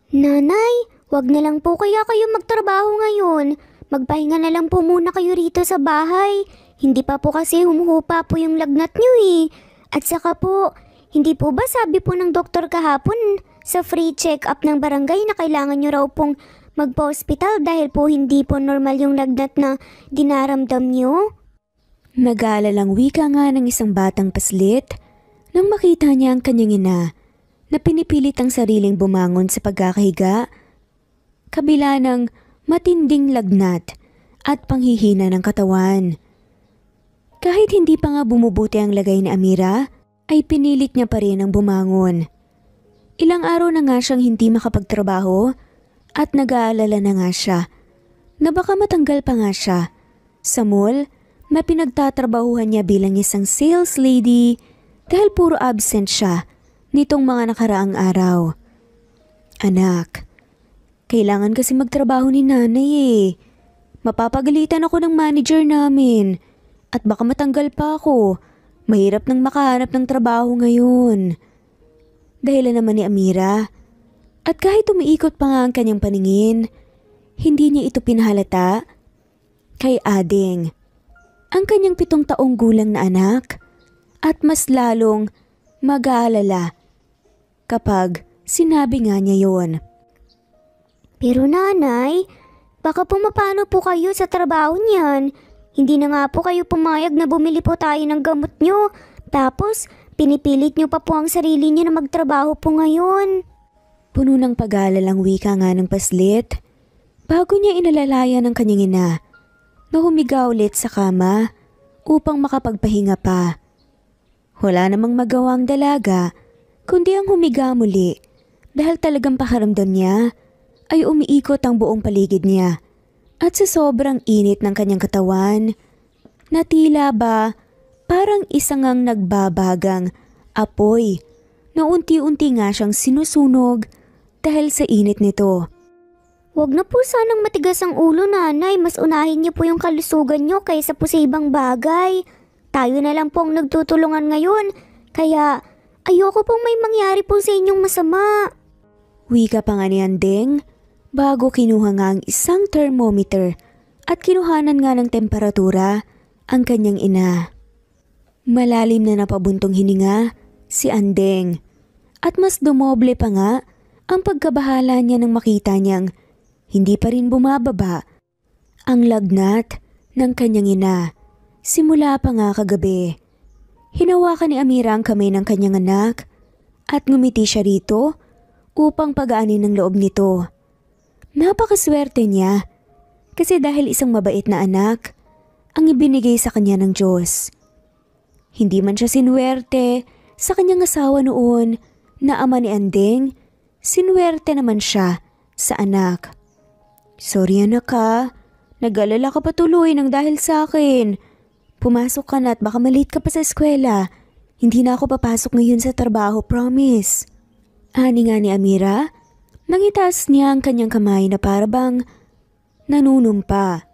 Nanay, wag na lang po kaya kayo magtrabaho ngayon. Magpahinga na lang po muna kayo rito sa bahay. Hindi pa po kasi humuhupa po yung lagnat nyo eh. At saka po, hindi po ba sabi po ng doktor kahapon sa free check-up ng barangay na kailangan nyo raw pong magpa-hospital dahil po hindi po normal yung lagnat na dinaramdam nyo? Nag-aalalang wika nga ng isang batang paslit nang makita niya ang kanyang ina na pinipilit ang sariling bumangon sa pagkakahiga, kabila ng matinding lagnat at panghihina ng katawan. Kahit hindi pa nga bumubuti ang lagay ni Amira, ay pinilit niya pa rin ang bumangon. Ilang araw na nga siyang hindi makapagtrabaho at nag-aalala na nga siya na baka matanggal pa nga siya sa mall na pinagtatrabahuhan niya bilang isang sales lady dahil puro absent siya nitong mga nakaraang araw. Anak, kailangan kasi magtrabaho ni nanay eh. Mapapagalitan ako ng manager namin at baka matanggal pa ako. Mahirap nang makahanap ng trabaho ngayon. Dahilan naman ni Amira. At kahit umiikot pa nga ang kanyang paningin, hindi niya ito pinahalata kay Ading, ang kanyang 7 taong gulang na anak, at mas lalong mag-aalala kapag sinabi nga niya yon. Pero nanay, baka pumapano po kayo sa trabaho niyan. Hindi na nga po kayo pumayag na bumili po tayo ng gamot nyo. Tapos, pinipilit nyo pa po ang sarili nyo na magtrabaho po ngayon. Puno ng pag-aalalang wika nga ng paslit, bago niya inalalaya ng kanyang ina na humiga ulit sa kama upang makapagpahinga pa. Wala namang magawang dalaga kundi ang humiga muli dahil talagang pakaramdam niya ay umiikot ang buong paligid niya at sa sobrang init ng kanyang katawan na tila ba parang isang ang nagbabagang apoy na unti-unti nga siyang sinusunog dahil sa init nito. Huwag na po sanang matigas ang ulo nanay, mas unahin niyo po yung kalusugan niyo kaysa po sa ibang bagay. Tayo na lang po ang nagtutulungan ngayon, kaya ayoko pong may mangyari po sa inyong masama. Wika pa nga ni Andeng bago kinuha nga ang isang thermometer at kinuhanan nga ng temperatura ang kanyang ina. Malalim na napabuntong hininga si Andeng at mas dumoble pa nga ang pagkabahala niya nang makita niyang hindi pa rin bumababa ang lagnat ng kanyang ina simula pa nga kagabi. Hinawakan ni Amira ang kamay ng kanyang anak at ngumiti siya rito upang pagaanin ng loob nito. Napakaswerte niya kasi dahil isang mabait na anak ang ibinigay sa kanya ng Diyos. Hindi man siya sinuwerte sa kanyang asawa noon na ama ni Andeng, sinuwerte naman siya sa anak. Sorry anak ha, nag-alala ka pa tuloy ng dahil sa akin. Pumasok ka na at baka malate ka pa sa eskwela. Hindi na ako papasok ngayon sa trabaho, promise. Ani nga ni Amira, nang itaas niya ang kanyang kamay na parabang nanunumpa.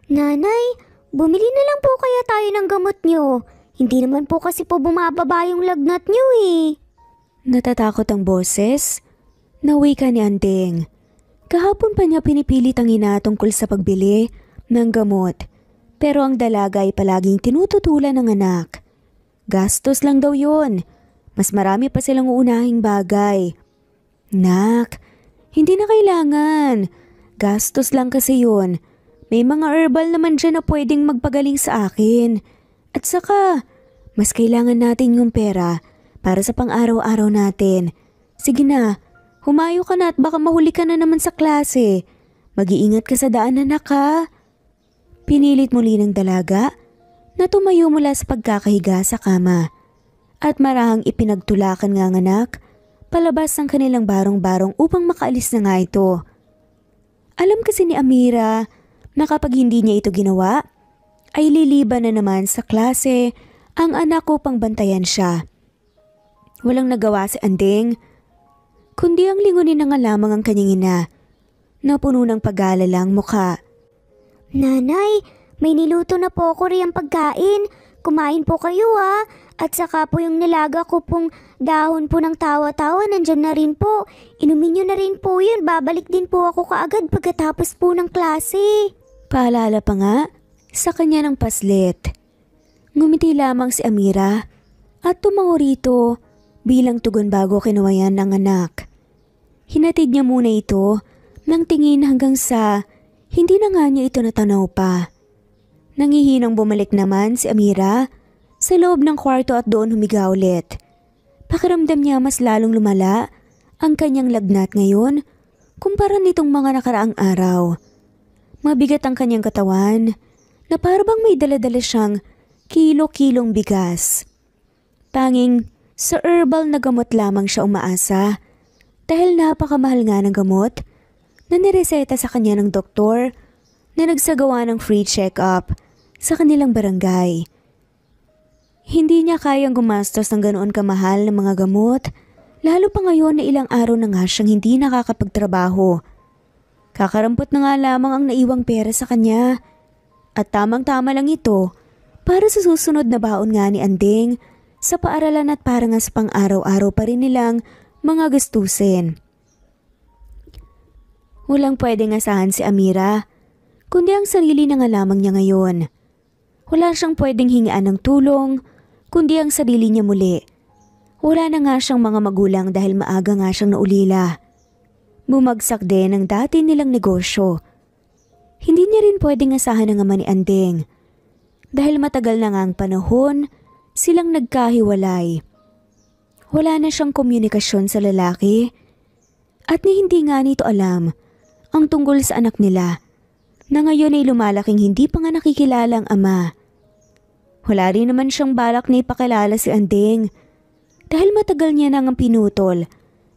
Nanay, bumili na lang po kaya tayo ng gamot nyo. Hindi naman po kasi po bumababa yung lagnat nyo eh. Natatakot ang boses na wika ni Andeng. Kahapon pa niya pinipilit ang ina tungkol sa pagbili ng gamot. Pero ang dalaga ay palaging tinututulan ng anak. Gastos lang daw yun. Mas marami pa silang uunahing bagay. Nak, hindi na kailangan. Gastos lang kasi yun. May mga herbal naman dyan na pwedeng magpagaling sa akin. At saka, mas kailangan natin yung pera para sa pang-araw-araw natin. Sige na, humayo ka na at baka mahuli ka na naman sa klase. Mag-iingat ka sa daan anak ha. Pinilit muli ng dalaga na tumayo mula sa pagkakahiga sa kama at marahang ipinagtulakan nga ang anak palabas ng kanilang barong-barong upang makaalis na nga ito. Alam kasi ni Amira na kapag hindi niya ito ginawa, ay liliban na naman sa klase ang anak upang bantayan siya. Walang nagawa si Andeng, kundi ang lingunin na nga lamang ang kanyang ina na puno ng pag-aalala ang mukha. Nanay, may niluto na po ako riyang pagkain. kumain po kayo ha. At saka po yung nilaga ko pong dahon po ng tawa-tawa, nandyan na rin po. Inumin nyo na rin po yun, babalik din po ako kaagad pagkatapos po ng klase. Paalala pa nga sa kanya ng paslit. Ngumiti lamang si Amira at tumango rito bilang tugon bago kinuwayan ng anak. Hinatid niya muna ito ng tingin hanggang sa hindi na nga niya ito natanaw pa. Nangihinang bumalik naman si Amira sa loob ng kwarto at doon humiga ulit. Pakiramdam niya mas lalong lumala ang kanyang lagnat ngayon kumpara nitong mga nakaraang araw. Mabigat ang kanyang katawan na parabang may daladala siyang kilo-kilong bigas. Tanging sa herbal na gamot lamang siya umaasa dahil napakamahal nga ng gamot na nireseta sa kanya ng doktor na nagsagawa ng free check-up sa kanilang barangay. Hindi niya kayang gumastos ng ganoon kamahal na mga gamot, lalo pa ngayon na ilang araw na nga siyang hindi nakakapagtrabaho. Kakarampot na nga lamang ang naiwang pera sa kanya at tamang-tama lang ito para sa susunod na baon nga ni Anding sa paaralan at para nga sa pang-araw-araw pa rin nilang mga gastusin. Walang pwedeng asahan si Amira, kundi ang sarili na nga lamang niya ngayon. Wala siyang pwedeng hingaan ng tulong, kundi ang sarili niya muli. Wala na nga siyang mga magulang dahil maaga nga siyang naulila. Bumagsak din ang dati nilang negosyo. Hindi niya rin pwedeng asahan ang ama ni Anding. Dahil matagal na nga ang panahon, silang nagkahiwalay. Wala na siyang komunikasyon sa lalaki at ni hindi nga nito alam ang tungkol sa anak nila na ngayon ay lumalaking hindi pa nga nakikilala ang ama. Wala rin naman siyang balak na ipakilala si Anding dahil matagal niya nang pinutol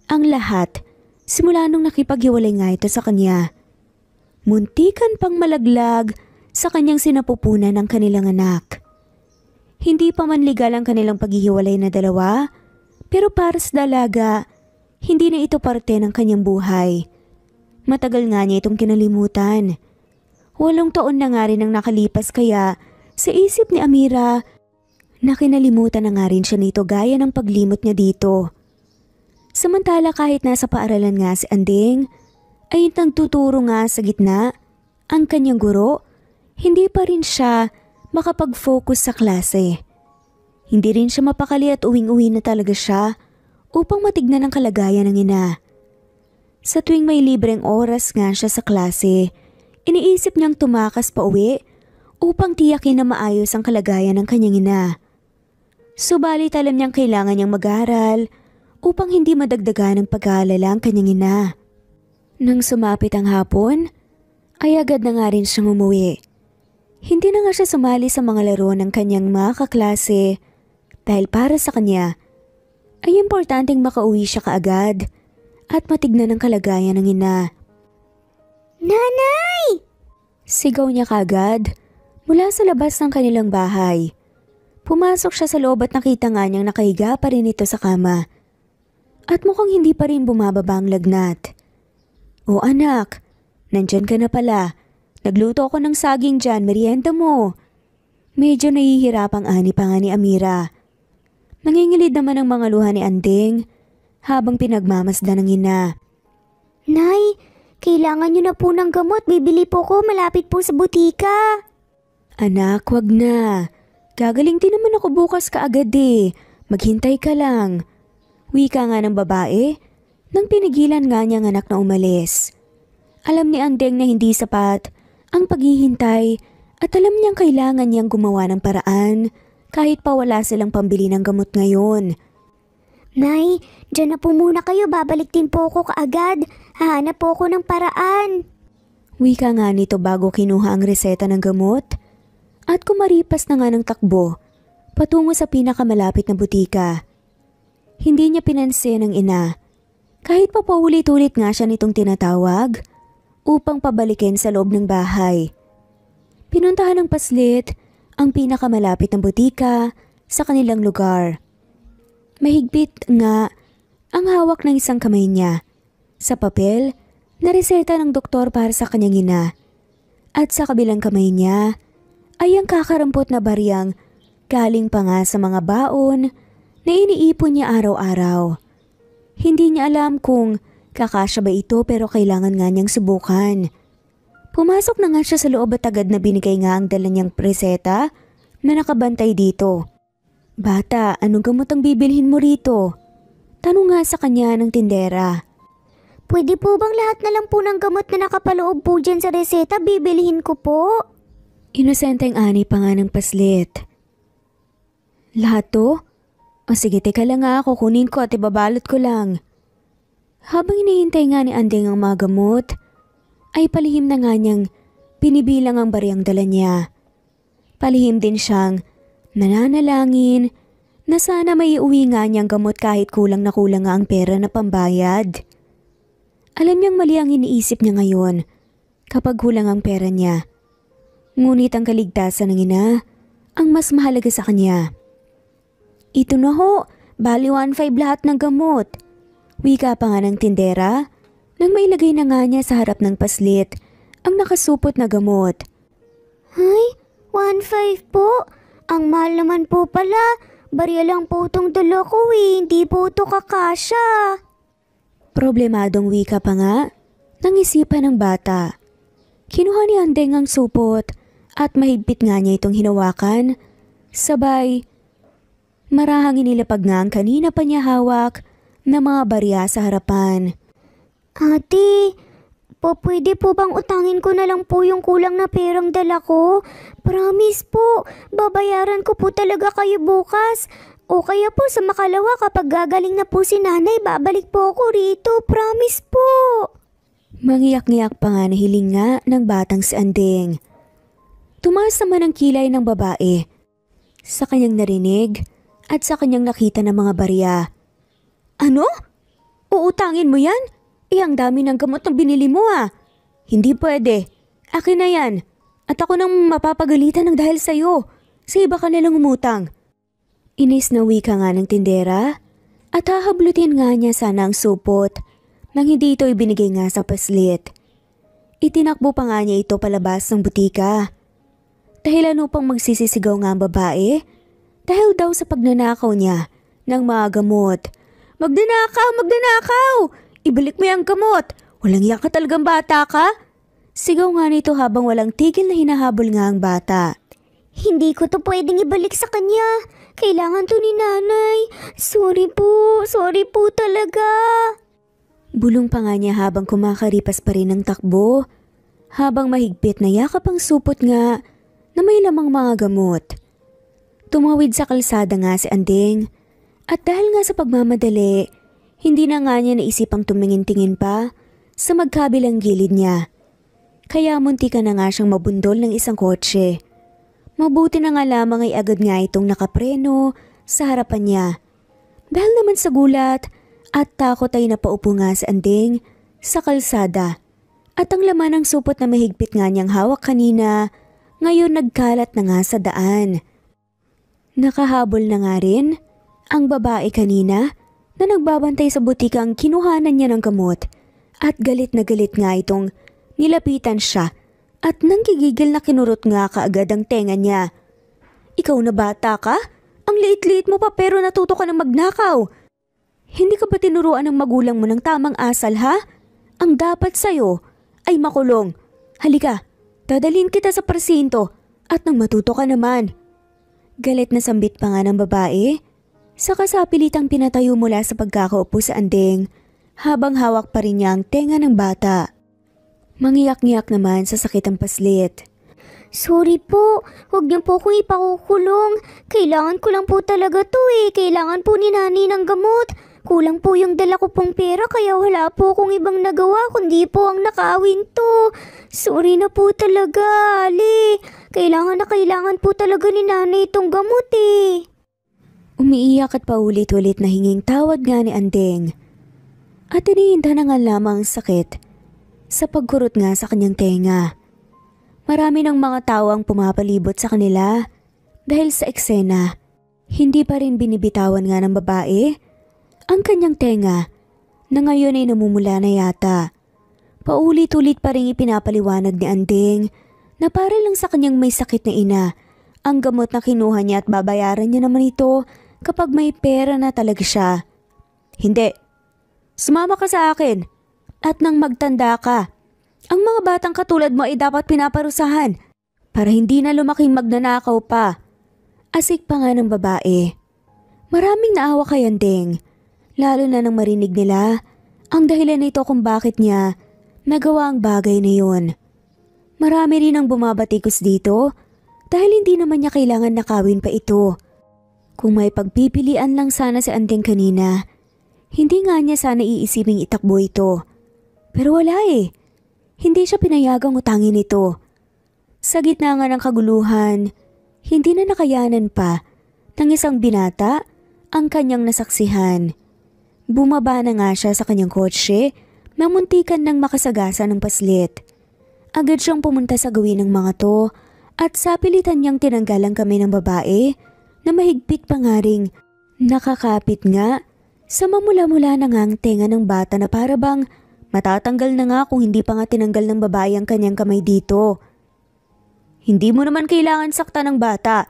ang lahat simula nung nakipaghiwalay nga ito sa kanya. Muntikan pang malaglag sa kanyang sinapupunan ng kanilang anak. Hindi pa man legal ang kanilang paghihiwalay na dalawa, pero para sa dalaga, hindi na ito parte ng kanyang buhay. Matagal nga niya itong kinalimutan. 8 taon na nga rin ang nakalipas kaya sa isip ni Amira na kinalimutan na nga rin siya nito gaya ng paglimot niya dito. Samantala kahit nasa paaralan nga si Anding ay nagtuturo nga sa gitna ang kanyang guro, hindi pa rin siya makapag-focus sa klase. Hindi rin siya mapakali at uwing-uwi na talaga siya upang matignan ang kalagayan ng ina. Sa tuwing may libreng oras nga siya sa klase, iniisip niyang tumakas pa uwi upang tiyakin na maayos ang kalagayan ng kanyang ina. Subalit alam niyang kailangan niyang mag-aral upang hindi madagdagan ng pag-aalala ang kanyang ina. Nang sumapit ang hapon, ay agad na nga rin siyang umuwi. Hindi na nga siya sumali sa mga laro ng kanyang mga kaklase dahil para sa kanya ay importanteng makauwi siya kaagad at matignan ang kalagayan ng ina. Nanay! Sigaw niya kaagad mula sa labas ng kanilang bahay. Pumasok siya sa loob at nakita nga niyang nakahiga pa rin ito sa kama. At mukhang hindi pa rin bumababa ang lagnat. "O anak, nandyan ka na pala. Nagluto ako ng saging dyan, merienda mo." Medyo nahihirapang ani pa nga ni Amira. Nangingilid naman ang mga luha ni Anding habang pinagmamasdan ng ina. Nay, kailangan niyo na po ng gamot. Bibili po ko malapit po sa butika. "Anak, wag na. Gagaling din naman ako bukas kaagad eh. Maghintay ka lang." Wika nga ng babae nang pinigilan nga niyang anak na umalis. Alam ni Anding na hindi sapat ang paghihintay at alam niyang kailangan niyang gumawa ng paraan kahit pa wala silang pambili ng gamot ngayon. Nay, dyan na po muna kayo. Babalik din po ako kaagad. Hahanap po ako ng paraan. Wika nga nito bago kinuha ang reseta ng gamot at kumaripas na nga ng takbo patungo sa pinakamalapit na butika. Hindi niya pinansin ang ina kahit pa paulit-ulit nga siya nitong tinatawag upang pabalikin sa loob ng bahay. Pinuntahan ng paslit ang pinakamalapit na butika sa kanilang lugar. Mahigpit nga ang hawak ng isang kamay niya sa papel na reseta ng doktor para sa kanyang ina at sa kabilang kamay niya ay ang kakarampot na baryang Galing pa nga sa mga baon na iniipon niya araw-araw. Hindi niya alam kung kakasya ba ito pero kailangan nga niyang subukan. Pumasok na nga siya sa loob at agad na binigay nga ang dala niyang preseta na nakabantay dito. "Bata, anong gamot ang bibilhin mo rito?" Tanong nga sa kanya ng tindera. Pwede po bang lahat na lang po ng gamot na nakapaloob po dyan sa reseta bibilhin ko po? Inosenteng ani pa nga ng paslit. "Lahat to? O sige, teka lang nga, kukunin ko at ibabalot ko lang." Habang hinihintay nga ni Andeng ang mga gamot, ay palihim na nga niyang binibilang ang bariyang dala niya. Palihim din siyang nananalangin na sana may iuwi nga niyang gamot kahit kulang na kulang nga ang pera na pambayad. Alam niyang mali ang iniisip niya ngayon kapag kulang ang pera niya. Ngunit ang kaligtasan ng ina ang mas mahalaga sa kanya. "Ito na ho, bali 1.5 lahat ng gamot." Wika pa nga ng tindera nang mailagay na nga niya sa harap ng paslit ang nakasupot na gamot. Ay, 1.5 po? Ang mahal naman po pala. Barya lang po itong dala ko hindi po ito kakasya. Problemadong wika pa nga ng isipan ng bata. Kinuha ni Andeng ang supot at mahigpit nga niya itong hinawakan. Sabay, marahang inilapag nga ang kanina pa niya hawak na mga barya sa harapan. Ate, pwede po bang utangin ko na lang po yung kulang na perang dala ko? Promise po, babayaran ko po talaga kayo bukas. O kaya po sa makalawa kapag gagaling na po si nanay, babalik po ako rito. Promise po. Mangiyak-ngiyak pa nga na hiling nga ng batang si Andeng. Tumaas naman ang kilay ng babae sa kanyang narinig at sa kanyang nakita ng mga barya. "Ano? Uutangin mo yan? Ang dami ng gamot na binili mo ah. Hindi pwede. Akin na yan. At ako nang mapapagalitan ng dahil sa'yo. Sa iba ka nalang umutang." Inis na wika nga ng tindera at hahablutin nga niya sana ang supot nang hindi ito ibinigay nga sa paslit. Itinakbo pa nga niya ito palabas ng butika. Dahilan upang magsisisigaw nga ang babae dahil daw sa pagnanakaw niya ng mga gamot. "Magnanakaw! Magnanakaw! Ibalik mo yung gamot! Walang iyak ka talagang bata ka!" Sigaw nga nito habang walang tigil na hinahabol nga ang bata. Hindi ko to pwedeng ibalik sa kanya. Kailangan to ni nanay. Sorry po talaga. Bulong pa nga niya habang kumakaripas pa rin ang takbo. Habang mahigpit na yakap ang supot nga na may lamang mga gamot. Tumawid sa kalsada nga si Andeng at dahil nga sa pagmamadali, hindi na nga niya naisipang tumingin-tingin pa sa magkabilang gilid niya. Kaya muntika na nga siyang mabundol ng isang kotse. Mabuti na nga lamang ay agad nga itong nakapreno sa harapan niya. Dahil naman sa gulat at takot ay napaupo nga si Andeng sa kalsada. At ang laman ng supot na mahigpit nga niyang hawak kanina, ngayon nagkalat na nga sa daan. Nakahabol na nga rin ang babae kanina na nagbabantay sa butika ang kinuhanan niya ng gamot at galit na galit nga itong nilapitan siya at nang gigigil na kinurot nga kaagad ang tenga niya. "Ikaw na bata ka? Ang liit-liit mo pa pero natuto ka ng magnakaw. Hindi ka ba tinuruan ng magulang mo ng tamang asal ha? Ang dapat sa'yo ay makulong. Halika, dadalhin kita sa presinto at nang matuto ka naman." Galit na sambit pa nga ng babae. Saka sa pilitang pinatayo mula sa pagkakaupo sa Andeng habang hawak pa rin niya ang tenga ng bata. Mangiyak-ngiyak naman sa sakit ang paslit. Sorry po, huwag niyo po akong ipakukulong. Kailangan ko lang po talaga to Kailangan po ni nanay ng gamot. Kulang po yung dala ko pong pera kaya wala po akong ibang nagawa kundi po ang nakaawin to. Sorry na po talaga, Ali. Kailangan po talaga ni nanay itong gamot Umiiyak at paulit-ulit na hinging tawad nga ni Andeng. At iniinda na nga lamang ang sakit sa pagkurot nga sa kanyang tenga. Marami ng mga tao ang pumapalibot sa kanila dahil sa eksena. Hindi pa rin binibitawan nga ng babae ang kanyang tenga na ngayon ay namumula na yata. Paulit-ulit pa rin ipinapaliwanag ni Andeng na para lang sa kanyang may sakit na ina ang gamot na kinuha niya at babayaran niya naman ito kapag may pera na talaga siya. Hindi. Sumama ka sa akin. At nang magtanda ka, ang mga batang katulad mo ay dapat pinaparusahan para hindi na lumaking magnanakaw pa. Asik pa nga ng babae. Maraming naawa kay Andeng, lalo na nang marinig nila ang dahilan nito kung bakit niya nagawa ang bagay na yun. Marami rin ang bumabatikos dito dahil hindi naman niya kailangan nakawin pa ito. Kung may pagpipilian lang sana si Andeng kanina, hindi nga niya sana iisiping itakbo ito. Pero wala eh. Hindi siya pinayagang utangin ito. Sa gitna nga ng kaguluhan, hindi na nakayanan pa ng isang binata ang kanyang nasaksihan. Bumaba na nga siya sa kanyang kotse na muntikan ng makasagasa ng paslit. Agad siyang pumunta sa gawin ng mga to at sa pilitan niyang tinanggal ang kamay ng babae na mahigpit pa nga ring nakakapit nga sa mamula-mula na ngang tenga ng bata na para bang matatanggal na nga kung hindi pa nga tinanggal ng babae ang kanyang kamay dito. Hindi mo naman kailangan sakta ng bata.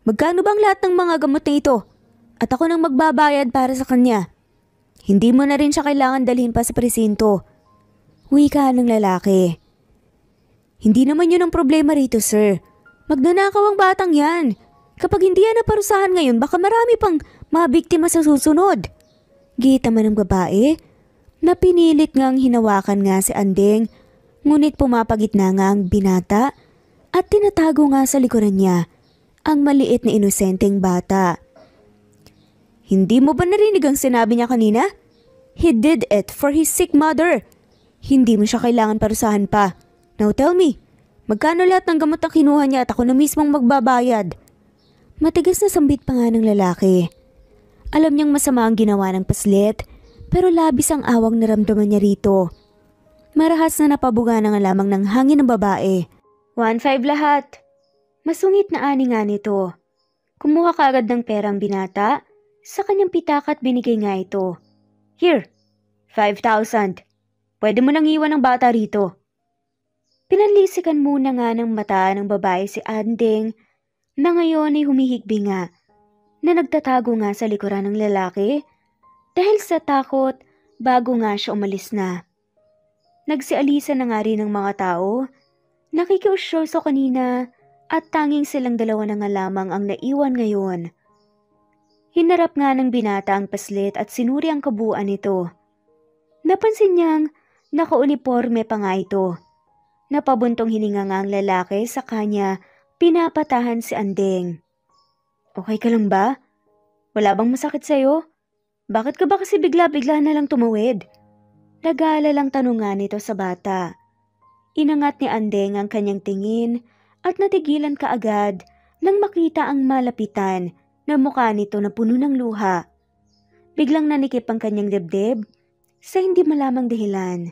Magkano bang lahat ng mga gamot na ito? At ako nang magbabayad para sa kanya. Hindi mo na rin siya kailangan dalhin pa sa presinto. Wika ng lalaki. Hindi naman yun ang problema rito, sir. Magnanakaw ang batang yan. Kapag hindi yan naparusahan ngayon, baka marami pang mabiktima sa susunod. Gita man ng babae na pinilit ngang hinawakan nga si Andeng, ngunit pumapagitna nga ang binata at tinatago nga sa likuran niya ang maliit na inosenteng bata. Hindi mo ba narinig ang sinabi niya kanina? He did it for his sick mother. Hindi mo siya kailangan parusahan pa. Now tell me, magkano lahat ng gamot na kinuha niya at ako na mismong magbabayad? Matigas na sambit pa nga ng lalaki. Alam niyang masama ang ginawa ng paslit, pero labis ang awang naramdaman niya rito. Marahas na napabuga na nga lamang ng hangin ng babae. 1-5 lahat. Masungit na ani nga nito. Kumuha kaagad ng perang binata sa kanyang pitaka at binigay nga ito. Here, 5,000. Pwede mo nang iwan ng bata rito. Pinanlisikan muna nga ng mata ng babae si Andeng na ngayon ay humihigbi nga na nagtatago nga sa likuran ng lalaki dahil sa takot bago nga siya umalis na. Nagsialisa na nga rin ng mga tao, nakikiusyoso kanina at tanging silang dalawa na nga lamang ang naiwan ngayon. Hinarap nga ng binata ang paslit at sinuri ang kabuuan nito. Napansin niyang nakauniporme pa nga ito. Napabuntong hininga nga ang lalaki sa kanya, pinapatahan si Andeng. Okay ka lang ba? Wala bang masakit sa'yo? Bakit ka ba kasi bigla-bigla na lang tumawid? Nag-aalalang tanong nga nito sa bata. Inangat ni Andeng ang kanyang tingin at natigilan kaagad nang makita ang malapitan na mukha nito na puno ng luha. Biglang nanikip ang kanyang dibdib sa hindi malamang dahilan.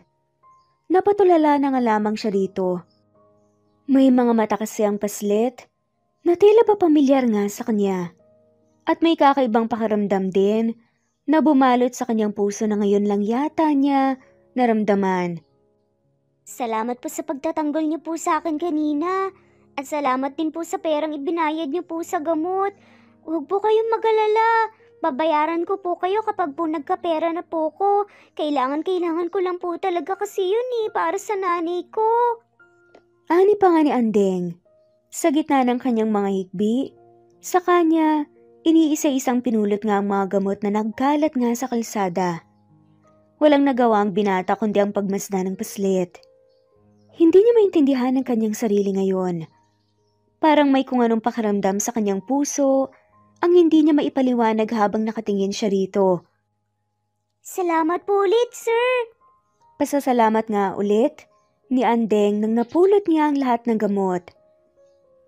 Napatulala na nga lamang siya rito. May mga mata kasi ang paslit na tila pa pamilyar nga sa kanya. At may kakaibang pakiramdam din na bumalot sa kanyang puso na ngayon lang yata niya naramdaman. Salamat po sa pagtatanggol niyo po sa akin kanina. At salamat din po sa perang ibinayad niyo po sa gamot. Huwag po kayong mag-alala. Babayaran ko po kayo kapag po nagkapera na po ko. Kailangan ko lang po talaga kasi yun para sa nanay ko. Ani pa nga ni Andeng. Sa gitna ng kanyang mga higbi, sa kanya, iniisa-isang pinulot nga ang mga gamot na nagkalat nga sa kalsada. Walang nagawa ang binata kundi ang pagmasdan ng paslit. Hindi niya maintindihan ang kanyang sarili ngayon. Parang may kung anong pakiramdam sa kanyang puso ang hindi niya maipaliwanag habang nakatingin siya rito. Salamat po ulit, sir. Pasasalamat nga ulit ni Andeng nang napulot niya ang lahat ng gamot.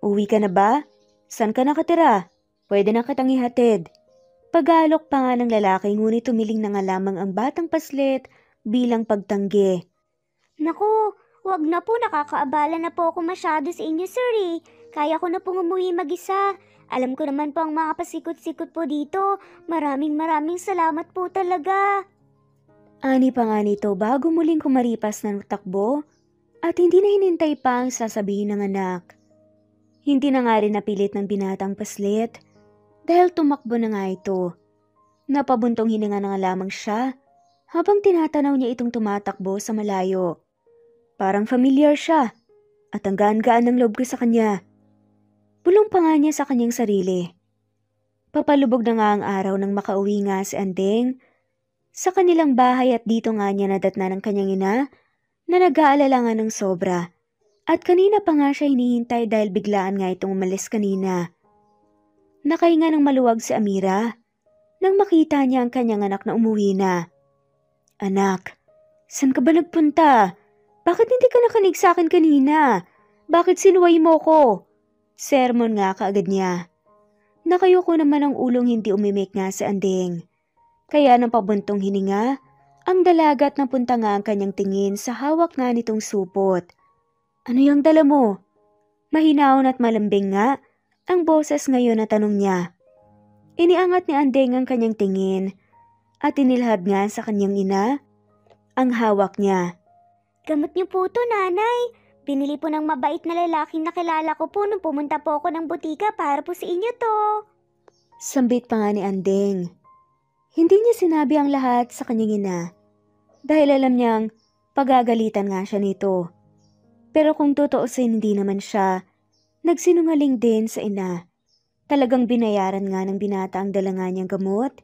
Uwi ka na ba? Saan ka nakatira? Pwede na kitang ihatid. Pag-aalok pa nga ng lalaki ngunit tumiling na nga lamang ang batang paslit bilang pagtanggi. Naku, wag na po, nakakaabala na po ako masyado sa inyo, sir Kaya ko na pong umuwi mag-isa. Alam ko naman po ang mga pasikot-sikot po dito. Maraming salamat po talaga. Ani pa nga nito bago muling kumaripas ng takbo at hindi na hinintay pa ang sasabihin ng anak. Hindi na nga rin napilit ng binatang paslit dahil tumakbo na nga ito. Napabuntong hininga na nga lamang siya habang tinatanaw niya itong tumatakbo sa malayo. Parang familiar siya at ang gaan-gaan ng loob ko sa kanya. Bulong pa nga niya sa kanyang sarili. Papalubog na nga ang araw nang makauwi nga si Andeng sa kanilang bahay at dito nga niya nadatna ng kanyang ina na nag-aalala nga ng sobra. At kanina pa nga siya hinihintay dahil biglaan nga itong umalis kanina. Nakahinga ng maluwag si Amira nang makita niya ang kanyang anak na umuwi na. Anak, saan ka ba nagpunta? Bakit hindi ka nakanig sa akin kanina? Bakit sinuway mo ko? Sermon nga kaagad niya. Nakayuko naman ang ulong hindi umimik nga si Andeng. Kaya nang pabuntong hininga, ang dalaga at napunta nga ang kanyang tingin sa hawak nga nitong supot. Ano yung dala mo? Mahinahon at malambing nga ang boses ngayon na tanong niya. Iniangat ni Andeng ang kanyang tingin at inilhad nga sa kanyang ina ang hawak niya. Gamot niyo po to, nanay. Binili po ng mabait na lalaking nakilala ko po nung pumunta po ako ng butika para po sa inyo to. Sambit pa nga ni Andeng. Hindi niya sinabi ang lahat sa kanyang ina dahil alam niyang pagagalitan nga siya nito. Pero kung tutuusin hindi naman siya nagsinungaling din sa ina. Talagang binayaran nga ng binata ang dala nga niyang gamot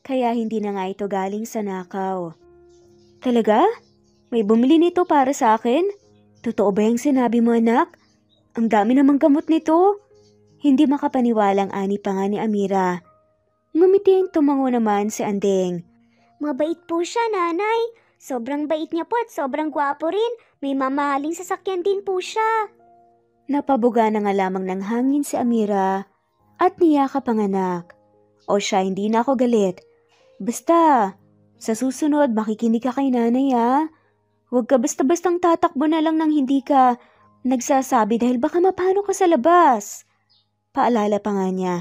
kaya hindi na nga ito galing sa nakaw. Talaga? May bumili nito para sa akin? Totoo ba yung sinabi mo, anak? Ang dami namang gamot nito. Hindi makapaniwalang ani pa nga ni Amira. Ngumiti ang tumango naman si Andeng. Mabait po siya, nanay. Sobrang bait niya po at sobrang gwapo rin. May mamahaling sasakyan din po siya. Napabuga na nga lamang ng hangin si Amira at niyakap ang anak. O siya, hindi na ako galit. Basta, sa susunod makikinig ka kay nanay ha. Huwag ka basta-bastang tatakbo na lang nang hindi ka nagsasabi dahil baka mapano ka sa labas. Paalala pa nga niya.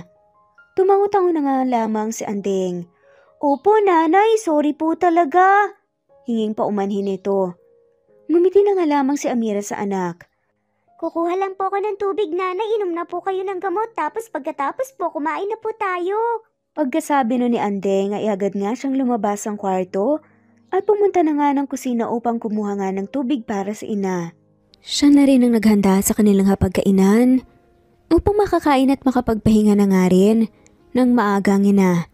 Tumango-tango na nga lamang si Andeng. Opo nanay, sorry po talaga. Hinging pa umanhin ito. Ngumiti na nga lamang si Amira sa anak. Kukuha lang po ako ng tubig, nanay. Inom na po kayo ng gamot tapos pagkatapos po kumain na po tayo. Pagkasabi no ni Andeng ay agad nga siyang lumabas ang kwarto at pumunta na nga ng kusina upang kumuha nga ng tubig para sa ina. Siya na rin ang naghanda sa kanilang hapagkainan upang makakain at makapagpahinga na nga rin ng maagang ina.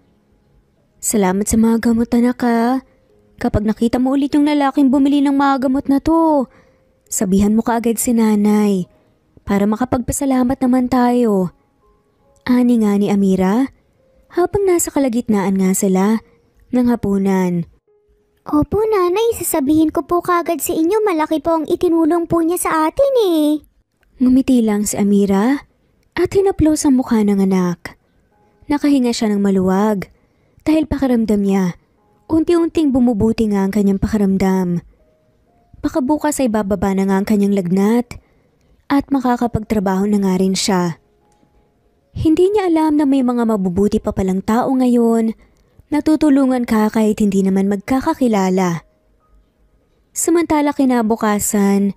Salamat sa mga gamot anak ha. Kapag nakita mo ulit yung lalaking bumili ng mga gamot na to, sabihan mo kaagad si nanay para makapagpasalamat naman tayo. Ani nga ni Amira habang nasa kalagitnaan nga sila ng hapunan. Opo, nanay. Sasabihin ko po kagad sa inyo. Malaki po ang itinulong po niya sa atin eh. Ngumiti lang si Amira at hinaplos ang mukha ng anak. Nakahinga siya ng maluwag dahil pakiramdam niya. Unti-unting bumubuti nga ang kanyang pakiramdam. Baka bukas ay bababa na nga ang kanyang lagnat at makakapagtrabaho na nga rin siya. Hindi niya alam na may mga mabubuti pa palang tao ngayon natutulungan ka kahit hindi naman magkakakilala. Samantala kinabukasan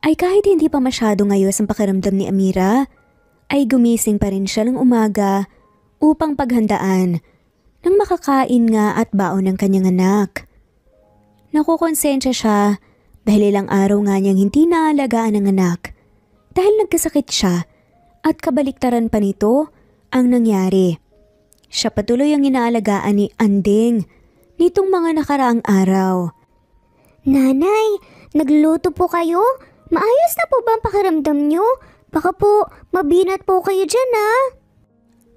ay kahit hindi pa masyado ngayos ang pakiramdam ni Amira, ay gumising pa rin siya ng umaga upang paghandaan nang makakain nga at baon ng kanyang anak. Nakukonsensya siya dahil ilang araw nga niyang hindi naalagaan ang anak dahil nagkasakit siya at kabaliktaran pa nito ang nangyari. Siya patuloy ang inaalagaan ni Andeng nitong mga nakaraang araw. Nanay, nagluluto po kayo? Maayos na po ba ang pakiramdam niyo? Baka po mabinat po kayo dyan ha?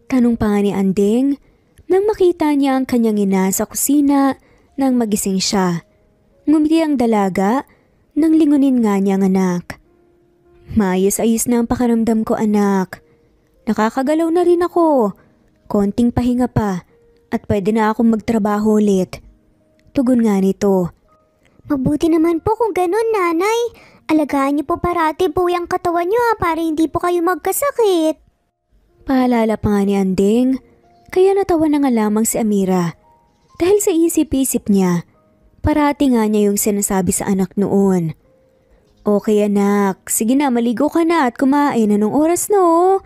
Tanong pa nga ni Andeng nang makita niya ang kanyang ina sa kusina nang magising siya. Ngumiti ang dalaga nang lingunin nga niya ang anak. Maayos-ayos na ang pakiramdam ko anak. Nakakagalaw na rin ako. Konting pahinga pa at pwede na akong magtrabaho ulit. Tugon nga nito. Mabuti naman po kung ganun, nanay. Alagaan niyo po parati po yung katawan niyo ha, para hindi po kayo magkasakit. Paalala pa nga ni Andeng, kaya natawa na nga lamang si Amira. Dahil sa isip-isip niya, parati nga niya yung sinasabi sa anak noon. Okay anak, sige na maligo ka na at kumain. Anong oras na oh?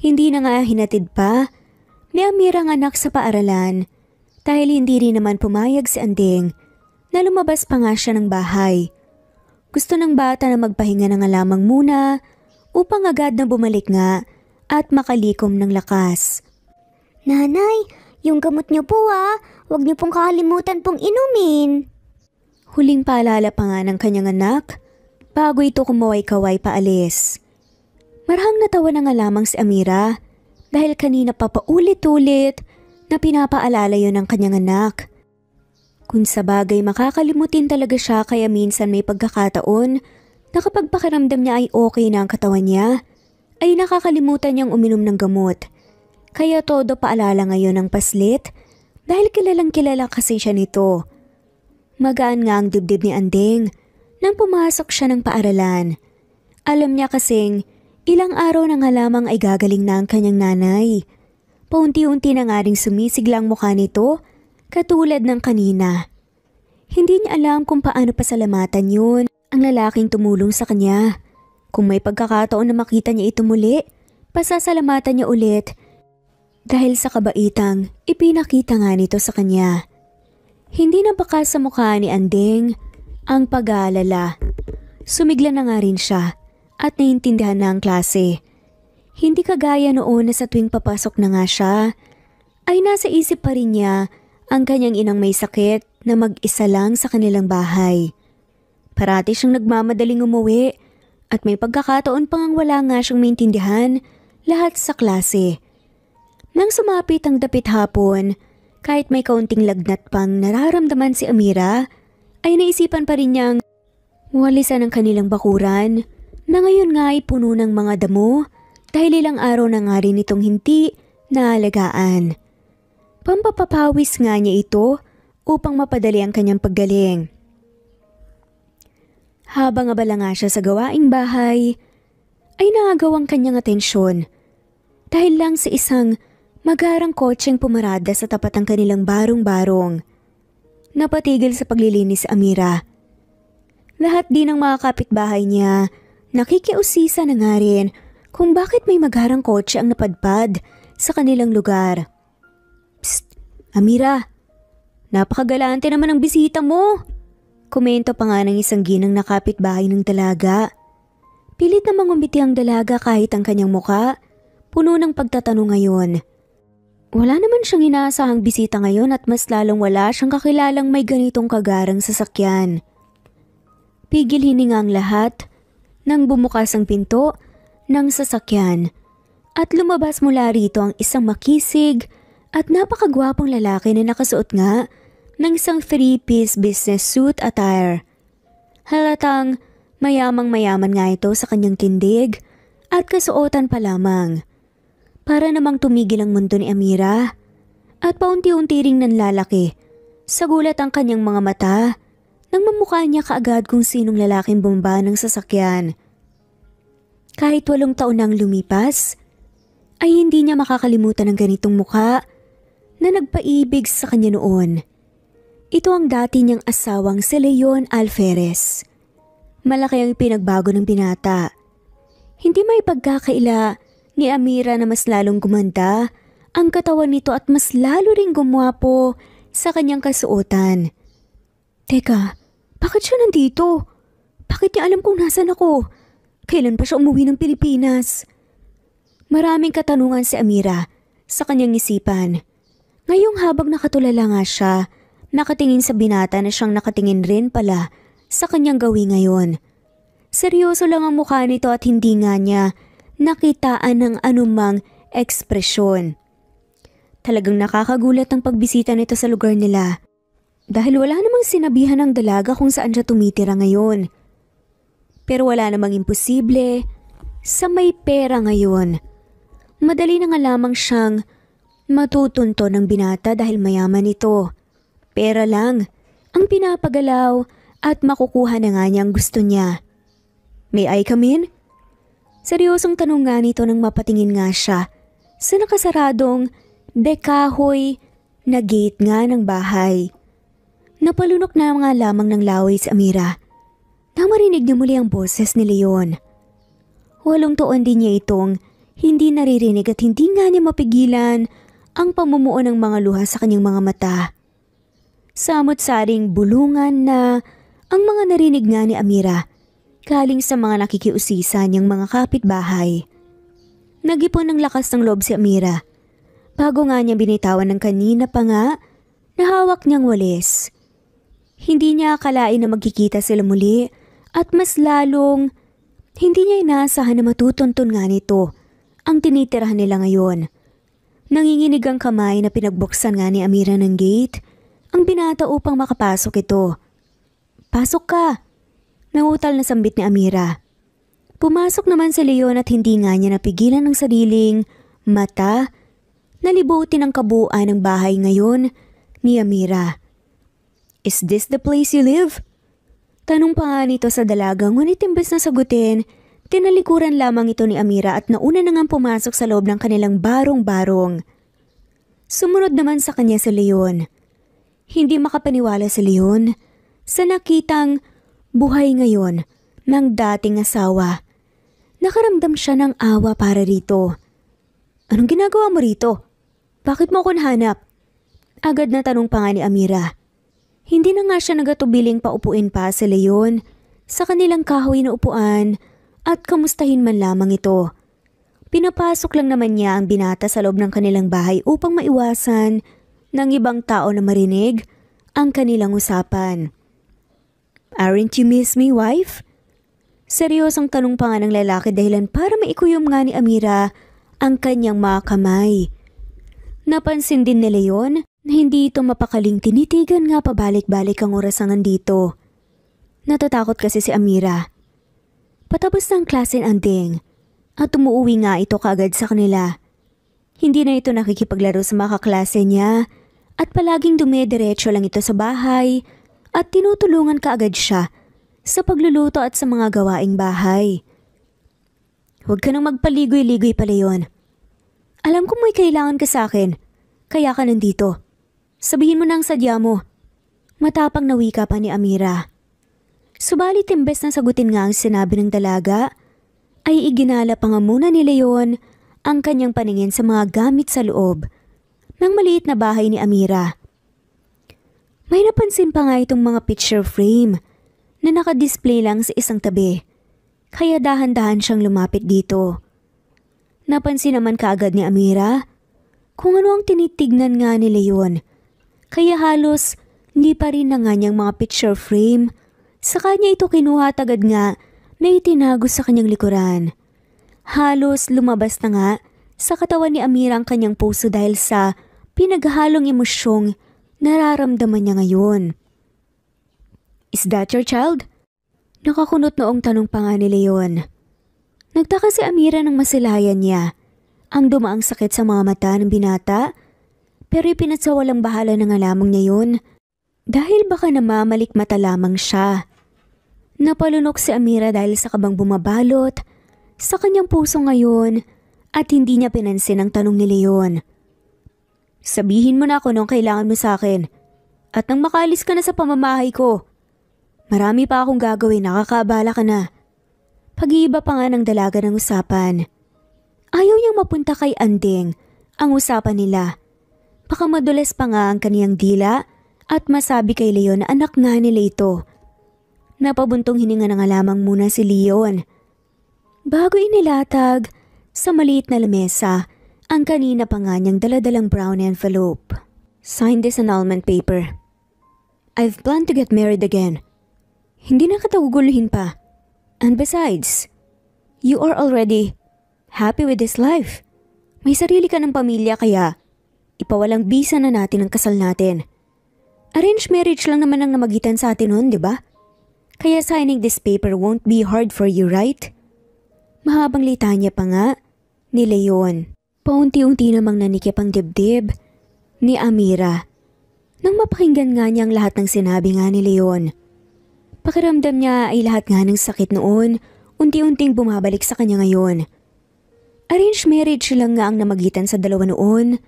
Hindi na nga hinatid pa ni Amira ang anak sa paaralan dahil hindi rin naman pumayag si Anding na lumabas pa nga siya ng bahay. Gusto ng bata na magpahinga na nga lamang muna upang agad na bumalik nga at makalikom ng lakas. Nanay, yung gamot niyo po huwag niyo pong kakalimutan pong inumin. Huling paalala pa nga ng kanyang anak bago ito kumaway-kaway paalis. Marahang natawa na nga lamang si Amira dahil kanina pa paulit-ulit na pinapaalala yon ng kanyang anak. Kung sa bagay makakalimutin talaga siya kaya minsan may pagkakataon na kapag pakiramdam niya ay okay na ang katawan niya, ay nakakalimutan niyang uminom ng gamot. Kaya todo paalala ngayon ng paslit dahil kilalang kilala kasi siya nito. Magaan nga ang dibdib ni Anding nang pumasok siya ng paaralan. Alam niya kasing ilang araw na nga lamang ay gagaling na ang kanyang nanay. Paunti-unti na nga ring sumisiglang mukha nito katulad ng kanina. Hindi niya alam kung paano pasalamatan yun ang lalaking tumulong sa kanya. Kung may pagkakataon na makita niya ito muli, pasasalamatan niya ulit dahil sa kabaitang ipinakita nga nito sa kanya. Hindi na baka sa mukha ni Anding ang pag-aalala. Sumigla na nga rin siya at naiintindihan na ang klase. Hindi kagaya noon na sa tuwing papasok na nga siya, ay nasa isip pa rin niya ang kanyang inang may sakit na mag-isa lang sa kanilang bahay. Parati siyang nagmamadaling umuwi at may pagkakataon pang wala nga siyang maintindihan lahat sa klase. Nang sumapit ang dapit hapon, kahit may kaunting lagnat pang nararamdaman si Amira, ay naisipan pa rin niyang walisan ang kanilang bakuran na ngayon nga ay puno ng mga damo dahil ilang araw na nga rin itong hindi naalagaan. Pampapapawis nga niya ito upang mapadali ang kanyang paggaling. Habang abala nga siya sa gawaing bahay, ay naagaw ang kanyang atensyon dahil lang sa isang magarang kotseng pumarada sa tapat ng kanilang barong-barong. Napatigil sa paglilinis si Amira. Lahat din ng mga kapitbahay niya nakikiusisa na nga rin kung bakit may magarang kotse ang napadpad sa kanilang lugar. Psst, Amira, napakagalante naman ang bisita mo. Komento pa nga ng isang ginang na kapitbahay ng dalaga. Pilit na mangumiti ang dalaga kahit ang kanyang muka puno ng pagtatanong ngayon. Wala naman siyang inaasahang bisita ngayon at mas lalong wala siyang kakilalang may ganitong kagarang sasakyan. Pigil hininga ang lahat nang bumukas ang pinto ng sasakyan at lumabas mula rito ang isang makisig at napakagwapong lalaki na nakasuot nga ng isang 3-piece business suit attire. Halatang mayamang-mayaman nga ito sa kanyang tindig at kasuotan pa lamang. Para namang tumigil ang mundo ni Amira at paunti-unti ring nanlalaki. Sa gulat ang kanyang mga mata nang mamukha niya kaagad kung sinong lalaking bumaba ng sasakyan. Kahit 8 taon nang lumipas, ay hindi niya makakalimutan ang ganitong mukha na nagpaibig sa kanya noon. Ito ang dati niyang asawang si Leon Alferez. Malaki ang pinagbago ng binata. Hindi may pagkakaila ni Amira na mas lalong gumanda ang katawan nito at mas lalo ring gumwapo sa kanyang kasuotan. Teka, bakit siya nandito? Bakit niya alam kung nasan ako? Kailan pa siya umuwi ng Pilipinas? Maraming katanungan si Amira sa kanyang isipan. Ngayong habang nakatulala nga siya, nakatingin sa binata na siyang nakatingin rin pala sa kanyang gawin ngayon. Seryoso lang ang mukha nito at hindi nga niya nakitaan ng anumang ekspresyon. Talagang nakakagulat ang pagbisita nito sa lugar nila dahil wala namang sinabihan ng dalaga kung saan siya tumitira ngayon. Pero wala namang imposible sa may pera ngayon. Madali na nga lamang siyang matutunto ng binata dahil mayaman ito. Pera lang ang pinapagalaw at makukuha na nga niya ang gusto niya. May I come in? Seryosong tanong nga nito nang mapatingin nga siya sa nakasaradong dekahoy na gate nga ng bahay. Napalunok na nga lamang ng laway si Amira. nang marinig niya muli ang boses ni Leon. 8 taon din niya itong hindi naririnig at hindi nga niya mapigilan ang pamumuo ng mga luha sa kanyang mga mata. Samot-saring bulungan na ang mga narinig nga ni Amira galing sa mga nakikiusisa niyang mga kapitbahay. Nag-ipon ng lakas ng loob si Amira bago nga niya binitawan ng kanina pa nga na hawak niyang walis. Hindi niya akalain na magkikita sila muli at mas lalong hindi niya inaasahan na matutunton nga nito ang tinitirahan nila ngayon. Nanginginig ang kamay na pinagbuksan nga ni Amira ng gate ang binata upang makapasok ito. "Pasok ka!" Nangutal na sambit ni Amira. Pumasok naman si Leon at hindi nga niya napigilan ng sariling mata na libutin ang kabuuan ng bahay ngayon ni Amira. "Is this the place you live?" Tanong pa nga nito sa dalaga, ngunit imbes na sagutin, tinalikuran lamang ito ni Amira at nauna na ngang pumasok sa loob ng kanilang barong-barong. Sumunod naman sa kanya si Leon. Hindi makapaniwala si Leon sa nakitang buhay ngayon ng dating asawa. Nakaramdam siya ng awa para rito. "Anong ginagawa mo rito? Bakit mo ako nahanap?" Agad na tanong pa nga ni Amira. Hindi na nga siya nagatubiling paupuin pa si Leon sa kanilang kahoy na upuan at kamustahin man lamang ito. Pinapasok lang naman niya ang binata sa loob ng kanilang bahay upang maiwasan ng ibang tao na marinig ang kanilang usapan. "Aren't you miss me, wife?" Seryosong tanong pa nga ng lalaki dahilan para maikuyom nga ni Amira ang kanyang mga kamay. Napansin din ni Leon na hindi ito mapakaling tinitigan nga pabalik-balik ang orasan nandito. Natatakot kasi si Amira. Patapos ng klase ng anding at umuwi nga ito kaagad sa kanila. Hindi na ito nakikipaglaro sa mga kaklase niya at palaging dumediretso lang ito sa bahay at tinutulungan kaagad siya sa pagluluto at sa mga gawaing bahay. "Huwag ka nang magpaligoy-ligoy pa, Leon. Alam ko may kailangan ka sa akin, kaya ka nandito. Sabihin mo na ang sadya mo." Matapang na wika pa ni Amira. Subalit imbes na sagutin nga ang sinabi ng dalaga, ay iginala pa nga muna ni Leon ang kanyang paningin sa mga gamit sa loob ng maliit na bahay ni Amira. May napansin pa nga itong mga picture frame na nakadisplay lang sa isang tabi, kaya dahan-dahan siyang lumapit dito. Napansin naman kaagad ni Amira kung ano ang tinitignan nga ni Leon, kaya halos hindi pa rin na nga niyang mga picture frame. Sa kanya ito kinuha at agad nga na itinago sa kanyang likuran. Halos lumabas na nga sa katawan ni Amira ang kanyang puso dahil sa pinaghalong emosyong nararamdaman niya ngayon. "Is that your child?" Nakakunot noong tanong pa nga ni Leon. Nagtaka si Amira nang masilayan niya ang dumaang sakit sa mga mata ng binata, pero ipinagsawalang bahala na nga lamang niya yun dahil baka namamalik mata lamang siya. Napalunok si Amira dahil sa kabang bumabalot sa kanyang puso ngayon at hindi niya pinansin ang tanong ni Leon. "Sabihin mo na ako nung kailangan mo sa akin at nang makaalis ka na sa pamamahay ko. Marami pa akong gagawin, nakakaabala ka na." Pag-iiba pa nga ng dalaga ng usapan. Ayaw niyang mapunta kay Anding ang usapan nila. Baka madulas pa nga ang kaniyang dila at masabi kay Leon na anak nga nila ito. Napabuntong hininga na nga lamang muna si Leon bago inilatag sa maliit na lamesa ang kanina pa nga niyang daladalang brown envelope. "Sign this annulment paper. I've planned to get married again. Hindi na kita guguluhin pa. And besides, you are already happy with this life. May sarili ka ng pamilya kaya ipawalang bisa na natin ang kasal natin. Arranged marriage lang naman ang namagitan sa atin noon, di ba? Kaya signing this paper won't be hard for you, right?" Mahabang litanya pa nga ni Leon. Paunti-unti namang nanikip ang dibdib ni Amira nang mapakinggan nga niya ang lahat ng sinabi nga ni Leon. Pakiramdam niya ay lahat nga ng sakit noon unti-unting bumabalik sa kanya ngayon. Arranged marriage lang nga ang namagitan sa dalawa noon.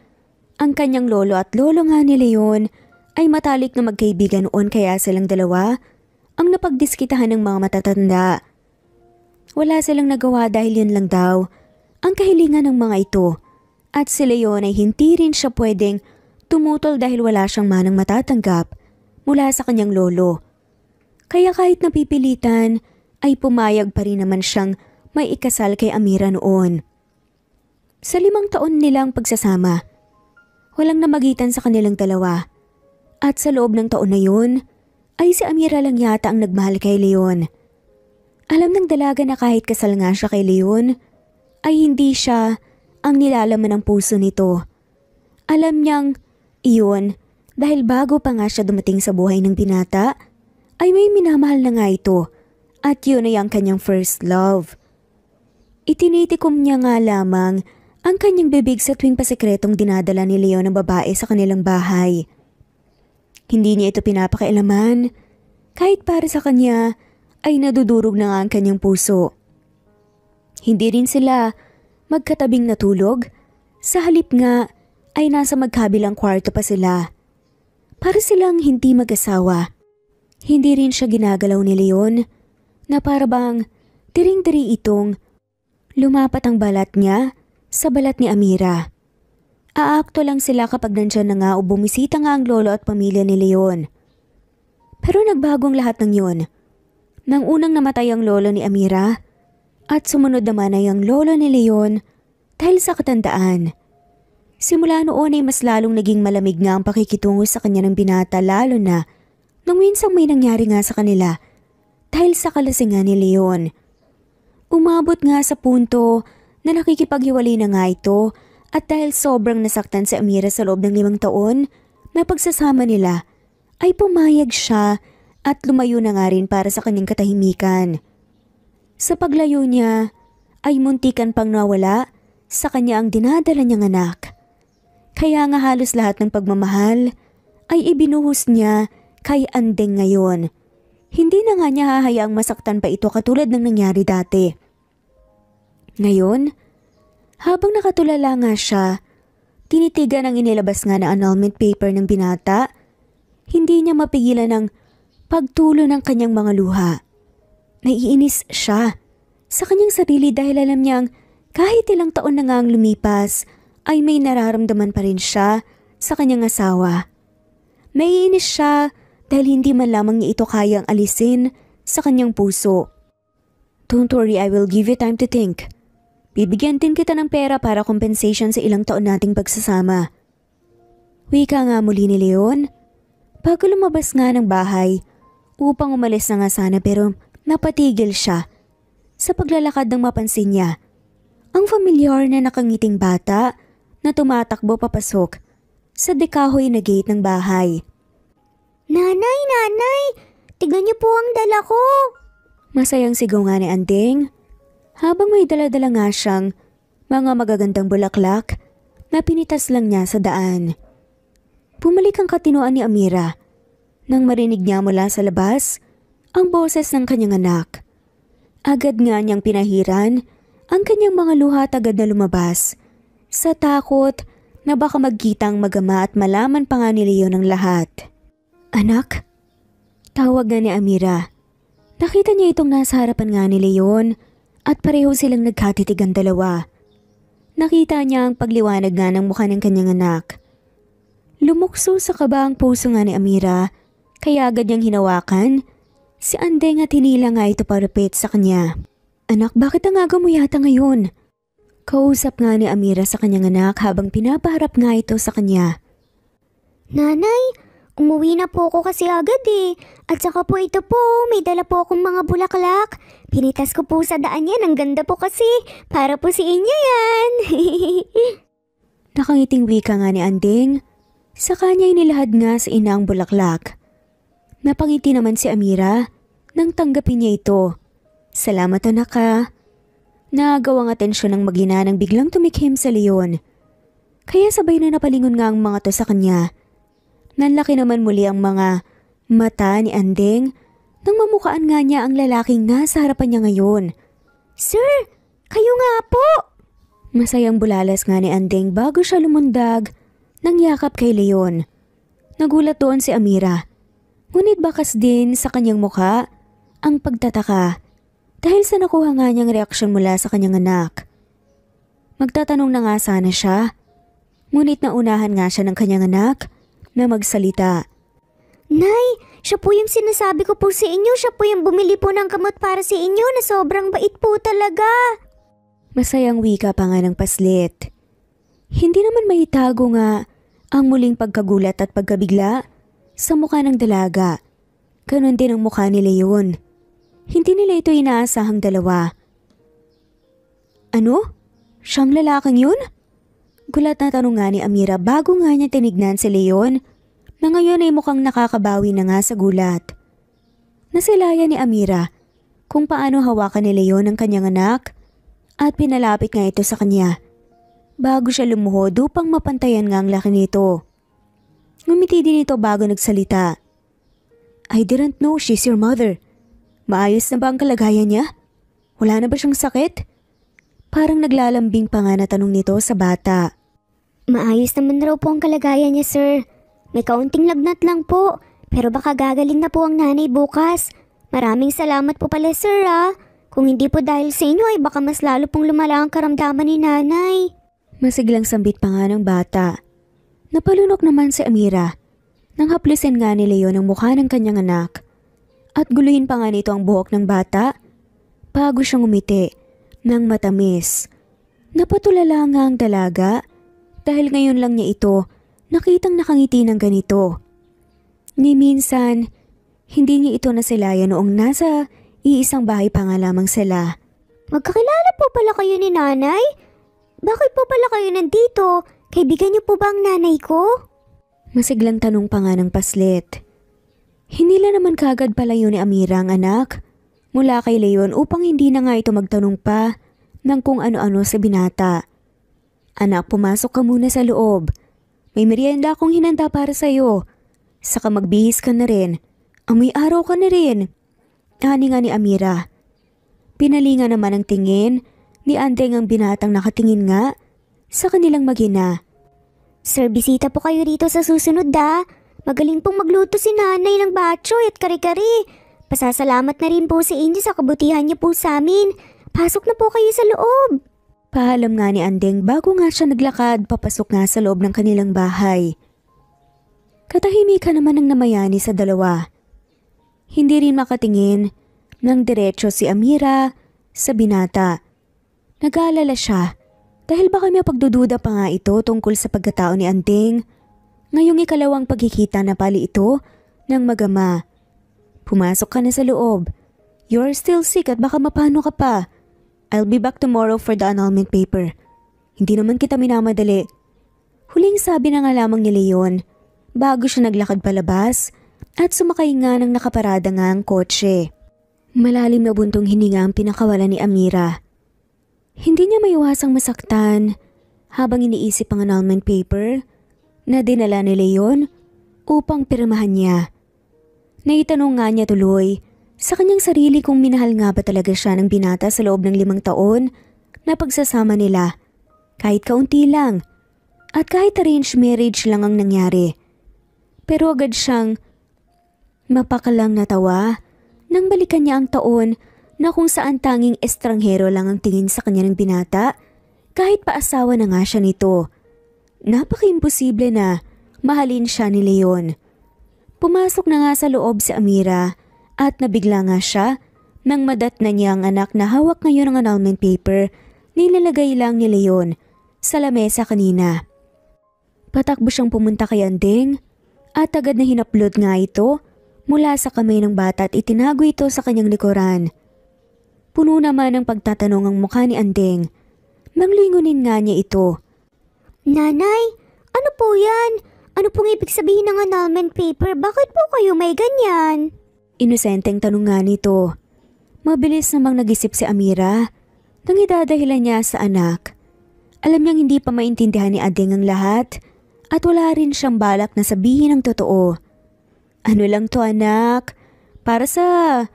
Ang kanyang lolo at lolo nga ni Leon ay matalik na magkaibigan noon kaya silang dalawa ang napagdiskitahan ng mga matatanda. Wala silang nagawa dahil yun lang daw ang kahilingan ng mga ito at si Leon ay hindi rin siya pwedeng tumutol dahil wala siyang manang matatanggap mula sa kanyang lolo. Kaya kahit napipilitan ay pumayag pa rin naman siyang may ikasal kay Amira noon. Sa 5 taon nilang pagsasama, walang namagitan sa kanilang dalawa at sa loob ng taon na yun ay si Amira lang yata ang nagmahal kay Leon. Alam ng dalaga na kahit kasal nga siya kay Leon ay hindi siya ang nilalaman ng puso nito. Alam niyang iyon dahil bago pa nga siya dumating sa buhay ng binata ay may minamahal na nga ito at yun ay ang kanyang first love. Itinitikom niya nga lamang ang kanyang bibig sa tuwing pasekretong dinadala ni Leon ng babae sa kanilang bahay. Hindi niya ito pinapakailaman kahit para sa kanya ay nadudurog na nga ang kanyang puso. Hindi rin sila magkatabing natulog, sa halip nga ay nasa magkabilang kwarto pa sila. Para silang hindi mag-asawa. Hindi rin siya ginagalaw ni Leon na para bang tiring-tiri itong lumapat ang balat niya sa balat ni Amira. Aakto lang sila kapag nandyan na nga o bumisita nga ang lolo at pamilya ni Leon. Pero nagbagong lahat ng yun. Nang unang namatay ang lolo ni Amira at sumunod naman ay ang lolo ni Leon dahil sa katandaan. Simula noon ay mas lalong naging malamig nga ang pakikitungo sa kanya ng binata lalo na nang minsang may nangyari nga sa kanila dahil sa kalasingan ni Leon. Umabot nga sa punto na nakikipaghiwalay na nga ito at dahil sobrang nasaktan si Amira sa loob ng 5 taon na pagsasama nila ay pumayag siya at lumayo na nga rin para sa kanyang katahimikan. Sa paglayo niya ay muntikan pang nawala sa kanya ang dinadala niyang anak. Kaya nga halos lahat ng pagmamahal ay ibinuhos niya kay Andeng ngayon. Hindi na nga niya hahayaang masaktan pa ito katulad ng nangyari dati. Ngayon, habang nakatulala nga siya, tinitigan ang inilabas nga na annulment paper ng binata, hindi niya mapigilan ng pagtulo ng kanyang mga luha. Naiinis siya sa kanyang sarili dahil alam niyang kahit ilang taon na nga ang lumipas ay may nararamdaman pa rin siya sa kanyang asawa. Naiinis siya dahil hindi man lamang niya ito kayang alisin sa kanyang puso. Don't worry, I will give you time to think. Bibigyan din kita ng pera para compensation sa ilang taon nating pagsasama. Wika nga muli ni Leon. Bago lumabas nga ng bahay, upang umalis na nga sana pero napatigil siya. Sa paglalakad ng mapansin niya, ang familiar na nakangiting bata na tumatakbo papasok sa dekahoy na gate ng bahay. Nanay, nanay! Tignan niyo po ang dala ko! Masayang sigaw nga ni Andeng habang may dala-dala nga siyang mga magagandang bulaklak na pinitas lang niya sa daan. Bumalik ang katinoan ni Amira nang marinig niya mula sa labas ang boses ng kanyang anak. Agad nga niyang pinahiran ang kanyang mga luha at agad na lumabas sa takot na baka magkitang magama at malaman pa nga ni Leon ang lahat. Anak? Tawag nga ni Amira. Nakita niya itong nasa harapan nga ni Leon at pareho silang nagkatitigan dalawa. Nakita niya ang pagliwanag nga ng mukha ng kanyang anak. Lumukso sa kaba ang puso nga ni Amira kaya agad niyang hinawakan si Andeng at hinila nga ito parapit sa kanya. Anak, bakit ang aga mo yata ngayon? Kausap nga ni Amira sa kanyang anak habang pinapaharap nga ito sa kanya. Nanay, umuwi na po ako kasi agad eh. At saka po ito po, may dala po akong mga bulaklak. Pinitas ko po sa daan yan, ang ganda po kasi. Para po si Inya yan. Nakangiting wika nga ni Andeng. Sa kanya inilahad nga sa ina ang bulaklak. Napangiti naman si Amira nang tanggapin niya ito. Salamat anak ha. Naagaw ang atensyon ng mag-ina nang biglang tumikhim sa Leon. Kaya sabay na napalingon nga ang mga to sa kanya. Nanlaki naman muli ang mga mata ni Andeng nang mamukhaan nga niya ang lalaking nasa harapan niya ngayon. Sir, kayo nga po! Masayang bulalas nga ni Andeng bago siya lumundag nang yakap kay Leon. Nagulat doon si Amira Ngunit bakas din sa kanyang mukha ang pagtataka dahil sa nakuha nga niyang reaksyon mula sa kanyang anak. Magtatanong na nga sana siya, ngunit naunahan nga siya ng kanyang anak na magsalita. Nay, siya po yung sinasabi ko po sa inyo. Siya po yung bumili po ng gamot para sa inyo na sobrang bait po talaga. Masayang wika pa nga ng paslit. Hindi naman maitago nga ang muling pagkagulat at pagkabigla sa mukha ng dalaga. Ganon din ang mukha ni Leon. Hindi nila ito inaasahang dalawa. Ano? Siyang lalaking yun? Gulat na tanong nga ni Amira bago nga niya tinignan si Leon na ngayon ay mukhang nakakabawi na nga sa gulat. Nasilaya ni Amira kung paano hawakan ni Leon ang kanyang anak at pinalapit nga ito sa kanya bago siya lumuhod upang mapantayan nga ang laki nito. Ngumiti din ito bago nagsalita. I didn't know she's your mother. Maayos na ba ang kalagayan niya? Wala na ba siyang sakit? Parang naglalambing pa nga na tanong nito sa bata. Maayos naman raw po ang kalagayan niya, sir. May kaunting lagnat lang po, pero baka gagaling na po ang nanay bukas. Maraming salamat po pala, sir, ah. Kung hindi po dahil sa inyo ay baka mas lalo pong lumala ang karamdaman ni nanay. Masiglang sambit pa nga ng bata. Napalunok naman si Amira nang haplusin nga ni Leon ang mukha ng kanyang anak at guluhin pa nga nito ang buhok ng bata bago siyang umiti ng matamis. Napatulala nga ang dalaga dahil ngayon lang niya ito nakitang nakangiti ng ganito. Ni minsan, hindi niya ito nasilaya noong nasa iisang bahay pa nga lamang sila. Magkakilala po pala kayo ni nanay? Bakit po pala kayo nandito? Kaibigan niyo po ba ang nanay ko? Masiglang tanong pa nga ng paslit. Hinila naman kagad palayo ni Amira ang anak mula kay Leon upang hindi na nga ito magtanong pa ng kung ano-ano sa binata. Anak, pumasok ka muna sa loob. May merienda akong hinanda para sa'yo. Saka magbihis ka na rin. Amoy araw ka na rin. Ani nga ni Amira. Pinalinga naman ang tingin ni Andeng ang binatang nakatingin nga sa kanilang mag-ina. Sir, bisita po kayo rito sa susunod, da. Magaling pong magluto si nanay ng batchoy at kare-kare. Pasasalamat na rin po sa inyo sa kabutihan niyo po sa amin. Pasok na po kayo sa loob. Paalam nga ni Andeng bago nga siya naglakad papasok nga sa loob ng kanilang bahay. Katahimikan naman ang namayani sa dalawa. Hindi rin makatingin ng diretso si Amira sa binata. Nag-aalala siya dahil baka may pagdududa pa nga ito tungkol sa pagkatao ni Andeng. Ngayong ikalawang pagkikita na pali ito ng magama. Pumasok ka na sa loob. You're still sick at baka mapano ka pa. I'll be back tomorrow for the annulment paper. Hindi naman kita minamadali. Huling sabi na nga lamang ni Leon bago siya naglakad palabas at sumakay nga ng nakaparada nga ang kotse. Malalim na buntong hininga ang pinakawalan ni Amira. Hindi niya maiwasang masaktan habang iniisip ang annulment paper na dinala ni Leon upang pirmahan niya. Naitanong nga niya tuloy sa kanyang sarili kung minahal nga ba talaga siya ng binata sa loob ng 5 taon na pagsasama nila, kahit kaunti lang at kahit arranged marriage lang ang nangyari. Pero agad siyang mapakalang natawa nang balikan niya ang taon na kung saan tanging estranghero lang ang tingin sa kanya ng binata kahit pa asawa na nga siya nito. Napaka-imposible na mahalin siya ni Leon. Pumasok na nga sa loob si Amira at nabigla nga siya nang madatna niya ang anak na hawak ngayon ang annulment paper nilalagay lang ni Leon sa lamesa kanina. Patakbo siyang pumunta kay Andeng at agad na hinaplot nga ito mula sa kamay ng bata at itinago ito sa kanyang likuran. Puno naman ng pagtatanong ang mukha ni Andeng. Nanglingunin nga niya ito. Nanay, ano po yan? Ano pong ibig sabihin ng annulment paper? Bakit po kayo may ganyan? Inosenteng tanong nga nito. Mabilis namang nag-isip si Amira nang idadahilan niya sa anak. Alam niyang hindi pa maintindihan ni Andeng ang lahat at wala rin siyang balak na sabihin ang totoo. Ano lang to, anak? Para sa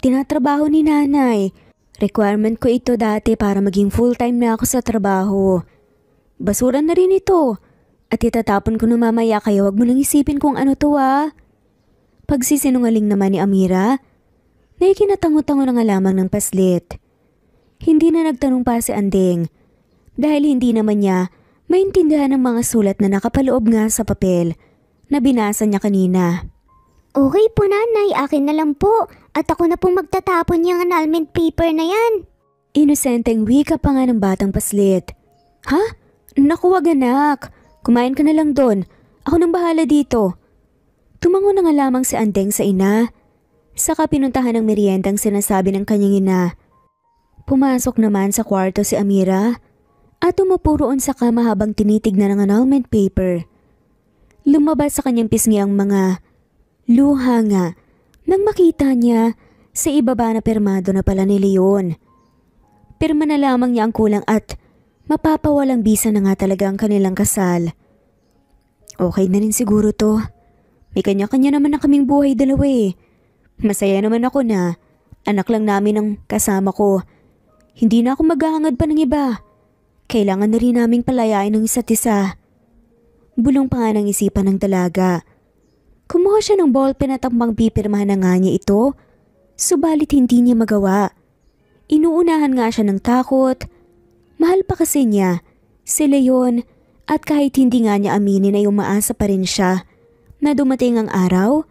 tinatrabaho ni nanay. Requirement ko ito dati para maging full-time na ako sa trabaho. Basura na rin ito at itatapon ko na mamaya kaya wag mo nang isipin kung ano to, ah. Pagsisinungaling naman ni Amira na ikinatango-tango na nga lamang ng paslit. Hindi na nagtanong pa si Andeng dahil hindi naman niya maintindihan ang mga sulat na nakapaloob nga sa papel na binasa niya kanina. Okay po nanay, akin na lang po. At ako na pong magtatapon yung annulment paper na yan. Inosenteng wika pa nga ng batang paslit. Ha? Naku, wag anak. Kumain ka na lang doon. Ako nang bahala dito. Tumango na nga lamang si Andeng sa ina. Saka pinuntahan ng meriendang sinasabi ng kanyang ina. Pumasok naman sa kwarto si Amira at umupo roon sa kama habang tinitignan ang annulment paper. Lumabas sa kanyang pisngi ang mga luha nga nang makita niya sa ibaba na pirmado na pala ni Leon. Pirma na lamang niya ang kulang at mapapawalang bisa na nga talaga ang kanilang kasal. Okay na rin siguro to. May kanya-kanya naman na kaming buhay dalawa eh. Masaya naman ako na anak lang namin ang kasama ko. Hindi na ako maghahangad pa ng iba. Kailangan na rin naming palayain ng isa't isa. Bulong pa nga ng isipan ng dalaga. Kumuha siya ng ballpen at ang pipirmahan na nga niya ito, subalit hindi niya magawa. Inuunahan nga siya ng takot. Mahal pa kasi niya si Leon at kahit hindi nga niya aminin ay umaasa pa rin siya na dumating ang araw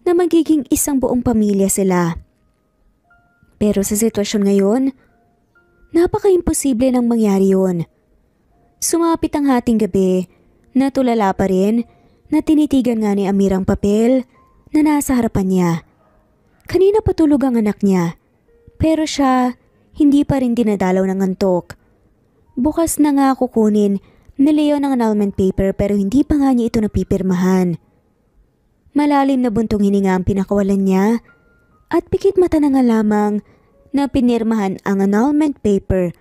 na magiging isang buong pamilya sila. Pero sa sitwasyon ngayon, napaka-imposible nang mangyari yun. Sumapit ang hating gabi na tulala pa rin na tinitigan nga ni Amira ang papel na nasa harapan niya. Kanina patulog ang anak niya, pero siya hindi pa rin dinadalaw ng antok. Bukas na nga kukunin ni Leo ng annulment paper pero hindi pa nga niya ito napipirmahan. Malalim na buntong hininga ang pinakawalan niya at pikit mata na nga lamang na pinirmahan ang annulment paper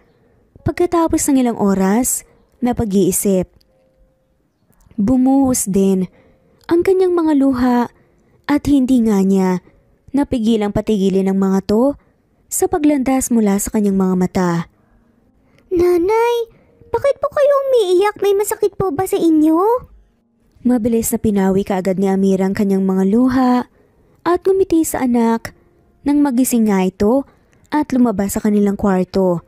pagkatapos ng ilang oras na pag-iisip. Bumuhos din ang kanyang mga luha at hindi nga niya napigilang patigilin ang mga to sa paglandas mula sa kanyang mga mata. Nanay, bakit po kayo umiiyak? May masakit po ba sa inyo? Mabilis na pinawi kaagad ni Amira ang kanyang mga luha at ngumiti sa anak nang magising nga ito at lumabas sa kanilang kwarto.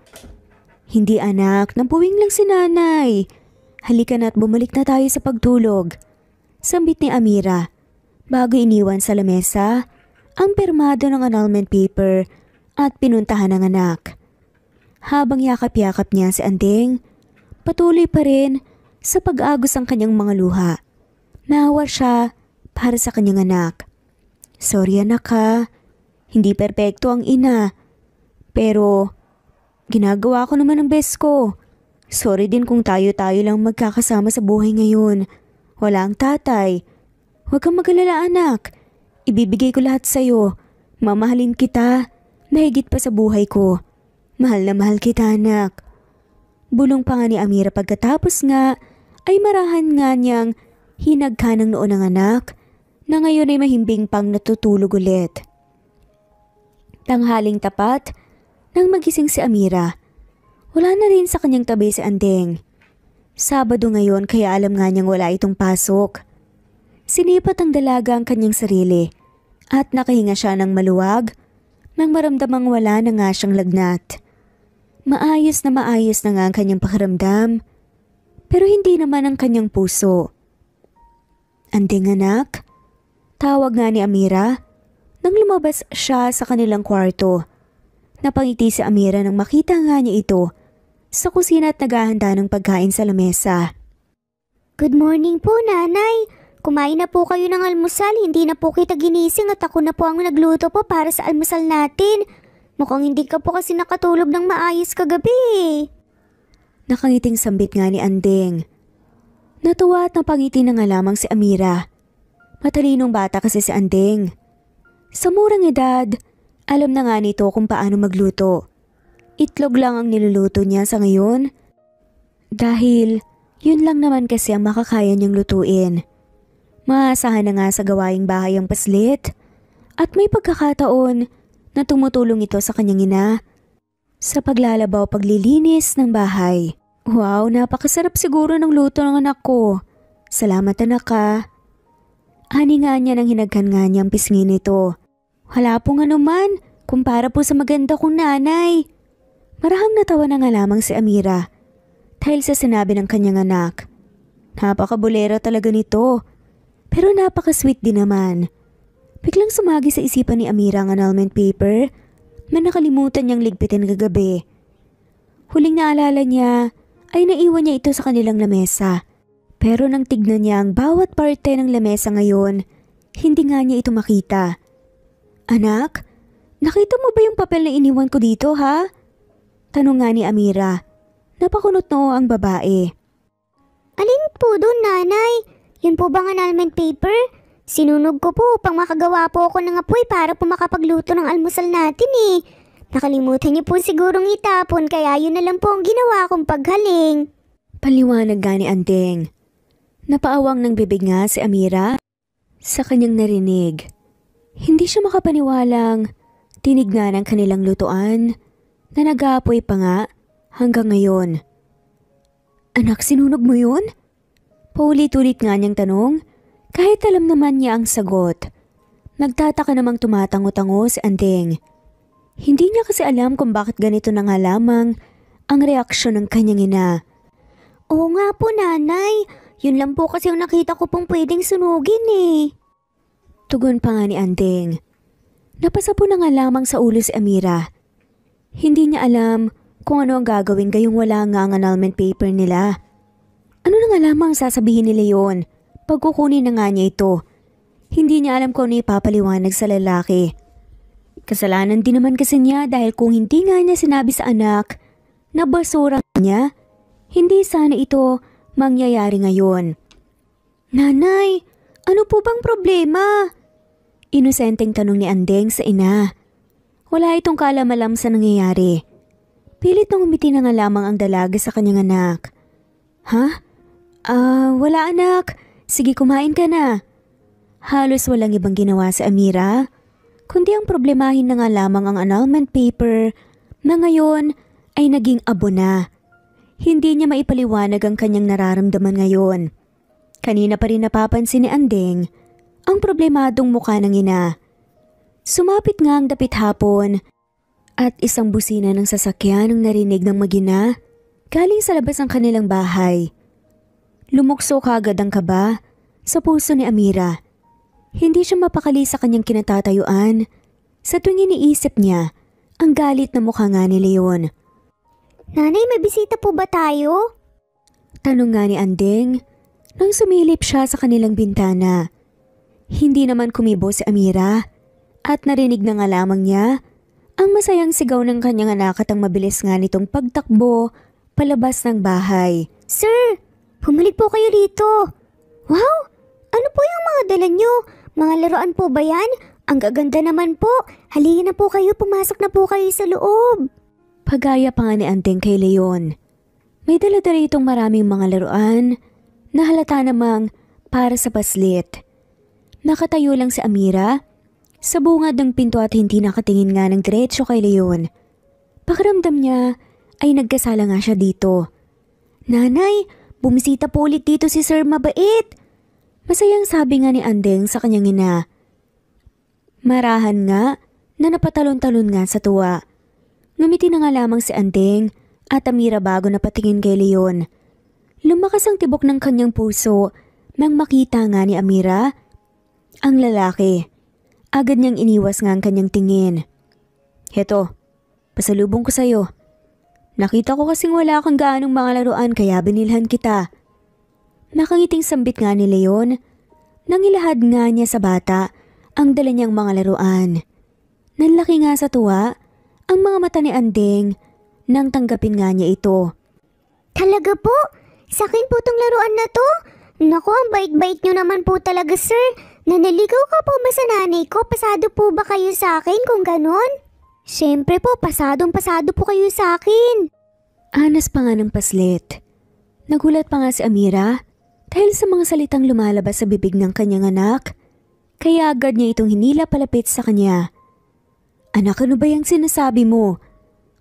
Hindi anak, napuwing lang si nanay. Halika na at bumalik na tayo sa pagtulog. Sambit ni Amira bago iniwan sa lamesa ang pirmado ng annulment paper at pinuntahan ng anak. Habang yakap-yakap niya si Andeng, patuloy pa rin sa pag-agos ang kanyang mga luha. Naawa siya para sa kanyang anak. Sorry anak ha, hindi perpekto ang ina. Pero ginagawa ko naman ang best ko. Sorry din kung tayo-tayo lang magkakasama sa buhay ngayon. Wala ang tatay. Huwag kang mag-alala anak. Ibibigay ko lahat sa'yo. Mamahalin kita. Mahigit pa sa buhay ko. Mahal na mahal kita anak. Bulong pa nga ni Amira pagkatapos nga ay marahan nga niyang hinagka ng noon ng anak na ngayon ay mahimbing pang natutulog ulit. Tanghaling tapat nang magising si Amira. Wala na rin sa kanyang tabi si Andeng. Sabado ngayon kaya alam nga niyang wala itong pasok. Sinipat ang dalaga ang kanyang sarili at nakahinga siya ng maluwag nang maramdamang wala na nga siyang lagnat. Maayos na nga ang kanyang pakiramdam pero hindi naman ang kanyang puso. Andeng anak, tawag nga ni Amira nang lumabas siya sa kanilang kwarto. Napangiti si Amira nang makita nga niya ito sa kusina at naghahanda ng pagkain sa lamesa. Good morning po nanay. Kumain na po kayo ng almusal, hindi na po kita ginising at ako na po ang nagluto po para sa almusal natin. Mukhang hindi ka po kasi nakatulog ng maayos kagabi. Nakangiting sambit nga ni Andeng. Natuwa at napangiti na nga lamang si Amira. Matalinong bata kasi si Andeng. Sa murang edad, alam na nga nito kung paano magluto. Itlog lang ang niluluto niya sa ngayon. Dahil yun lang naman kasi ang makakaya niyang lutuin. Maasahan na nga sa gawaing bahay ang paslit at may pagkakataon na tumutulong ito sa kanyang ina sa paglalabaw paglilinis ng bahay. Wow, napakasarap siguro ng luto ng anak ko. Salamat anak ka. Ani nga niya nang hinagkan nga niyang pisngi nito. Wala pong anuman, kumpara po sa maganda kong nanay. Marahang natawa na nga lamang si Amira dahil sa sinabi ng kanyang anak. Napakabulera talaga nito, pero napaka-sweet din naman. Biglang sumagi sa isipan ni Amira ang annulment paper na nakalimutan niyang ligpitin kagabi. Huling naalala niya ay naiwan niya ito sa kanilang lamesa. Pero nang tignan niya ang bawat parte ng lamesa ngayon, hindi nga niya ito makita. Anak, nakita mo ba yung papel na iniwan ko dito ha? Tanong nga ni Amira. Napakunot noo ang babae. Alin po doon, nanay? Yun po bang annulment paper? Sinunog ko po upang makagawa po ako ng apoy para po makapagluto ng almusal natin eh. Nakalimutan niyo po sigurong itapon kaya yun na lang po ang ginawa kong paghaling. Paliwanag nga ni Andeng. Napaawang ng bibig nga si Amira sa kanyang narinig. Hindi siya makapaniwalang tinignan ang kanilang lutuan na nag-aapoy pa nga hanggang ngayon. Anak, sinunog mo yun? Paulit-ulit nga niyang tanong kahit alam naman niya ang sagot. Nagtataka namang tumatango-tango si Andeng. Hindi niya kasi alam kung bakit ganito na nga lamang ang reaksyon ng kanyang ina. Oo nga po, nanay. Yun lang po kasi yung nakita ko pong pwedeng sunugin eh. Tugon pa nga ni Andeng. Napasa po na nga lamang sa ulo si Amira. Hindi niya alam kung ano ang gagawin gayong wala nga ang annulment paper nila. Ano na nga lamang sasabihin ni Leon pag kukunin na nga niya ito? Hindi niya alam kung ano ipapaliwanag sa lalaki. Kasalanan din naman kasi niya dahil kung hindi nga niya sinabi sa anak na basura niya, hindi sana ito mangyayari ngayon. Nanay, ano po bang problema? Inosenteng tanong ni Andeng sa ina. Wala itong kaalam-alam sa nangyayari. Pilit nang umiti na nga lamang ang dalaga sa kanyang anak. Ha? Wala anak. Sige, kumain ka na. Halos walang ibang ginawa sa Amira, kundi ang problemahin na nga lamang ang annulment paper na ngayon ay naging abo na. Hindi niya maipaliwanag ang kanyang nararamdaman ngayon. Kanina pa rin napapansin ni Andeng ang problemadong mukha ng ina. Sumapit nga ang dapit hapon at isang busina ng sasakyan ang narinig ng mag-ina galing sa labas ng kanilang bahay. Lumukso kagad ang kaba sa puso ni Amira. Hindi siya mapakali sa kanyang kinatatayuan sa tuwing iniisip niya ang galit na mukha nga ni Leon. Nanay, may bisita po ba tayo? Tanong nga ni Andeng nang sumilip siya sa kanilang bintana. Hindi naman kumibo si Amira at narinig na nga lamang niya ang masayang sigaw ng kanyang anak at ang mabilis nga nitong pagtakbo palabas ng bahay. Sir, bumalik po kayo rito. Wow, ano po yung mga dala nyo? Mga laruan po ba yan? Ang gaganda naman po. Halina na po kayo, pumasok na po kayo sa loob. Pagaya pa nga ni Andeng kay Leon. May dala-dala itong maraming mga laruan na halata namang para sa paslit. Nakatayo lang si Amira sa bungad ng pinto at hindi nakatingin nga ng diretso kay Leon. Pakiramdam niya ay nagkasala nga siya dito. Nanay, bumisita po ulit dito si Sir Mabait. Masayang sabi nga ni Andeng sa kanyang ina. Marahan nga na napatalon-talon nga sa tuwa. Ngumiti na nga lamang si Andeng at Amira bago napatingin kay Leon. Lumakas ang tibok ng kanyang puso nang makita nga ni Amira ang lalaki. Agad niyang iniwas nga ang kanyang tingin. Heto, pasalubong ko sa'yo. Nakita ko kasing wala kang gaanong mga laruan kaya binilhan kita. Nakangiting sambit nga ni Leon nang ilahad nga niya sa bata ang dala niyang mga laruan. Nanlaki nga sa tuwa ang mga mata ni Andeng nang tanggapin nga niya ito. Talaga po? Sa akin po tong laruan na to? Naku, ang bait-bait nyo naman po talaga, sir. Nanaligaw ka po ba sa nanay ko? Pasado po ba kayo sa akin kung ganon? Siyempre po, pasadong-pasado po kayo sa akin. Anas pa nga ng paslit. Nagulat pa nga si Amira dahil sa mga salitang lumalabas sa bibig ng kanyang anak. Kaya agad niya itong hinila palapit sa kanya. Anak, ano ba yung sinasabi mo?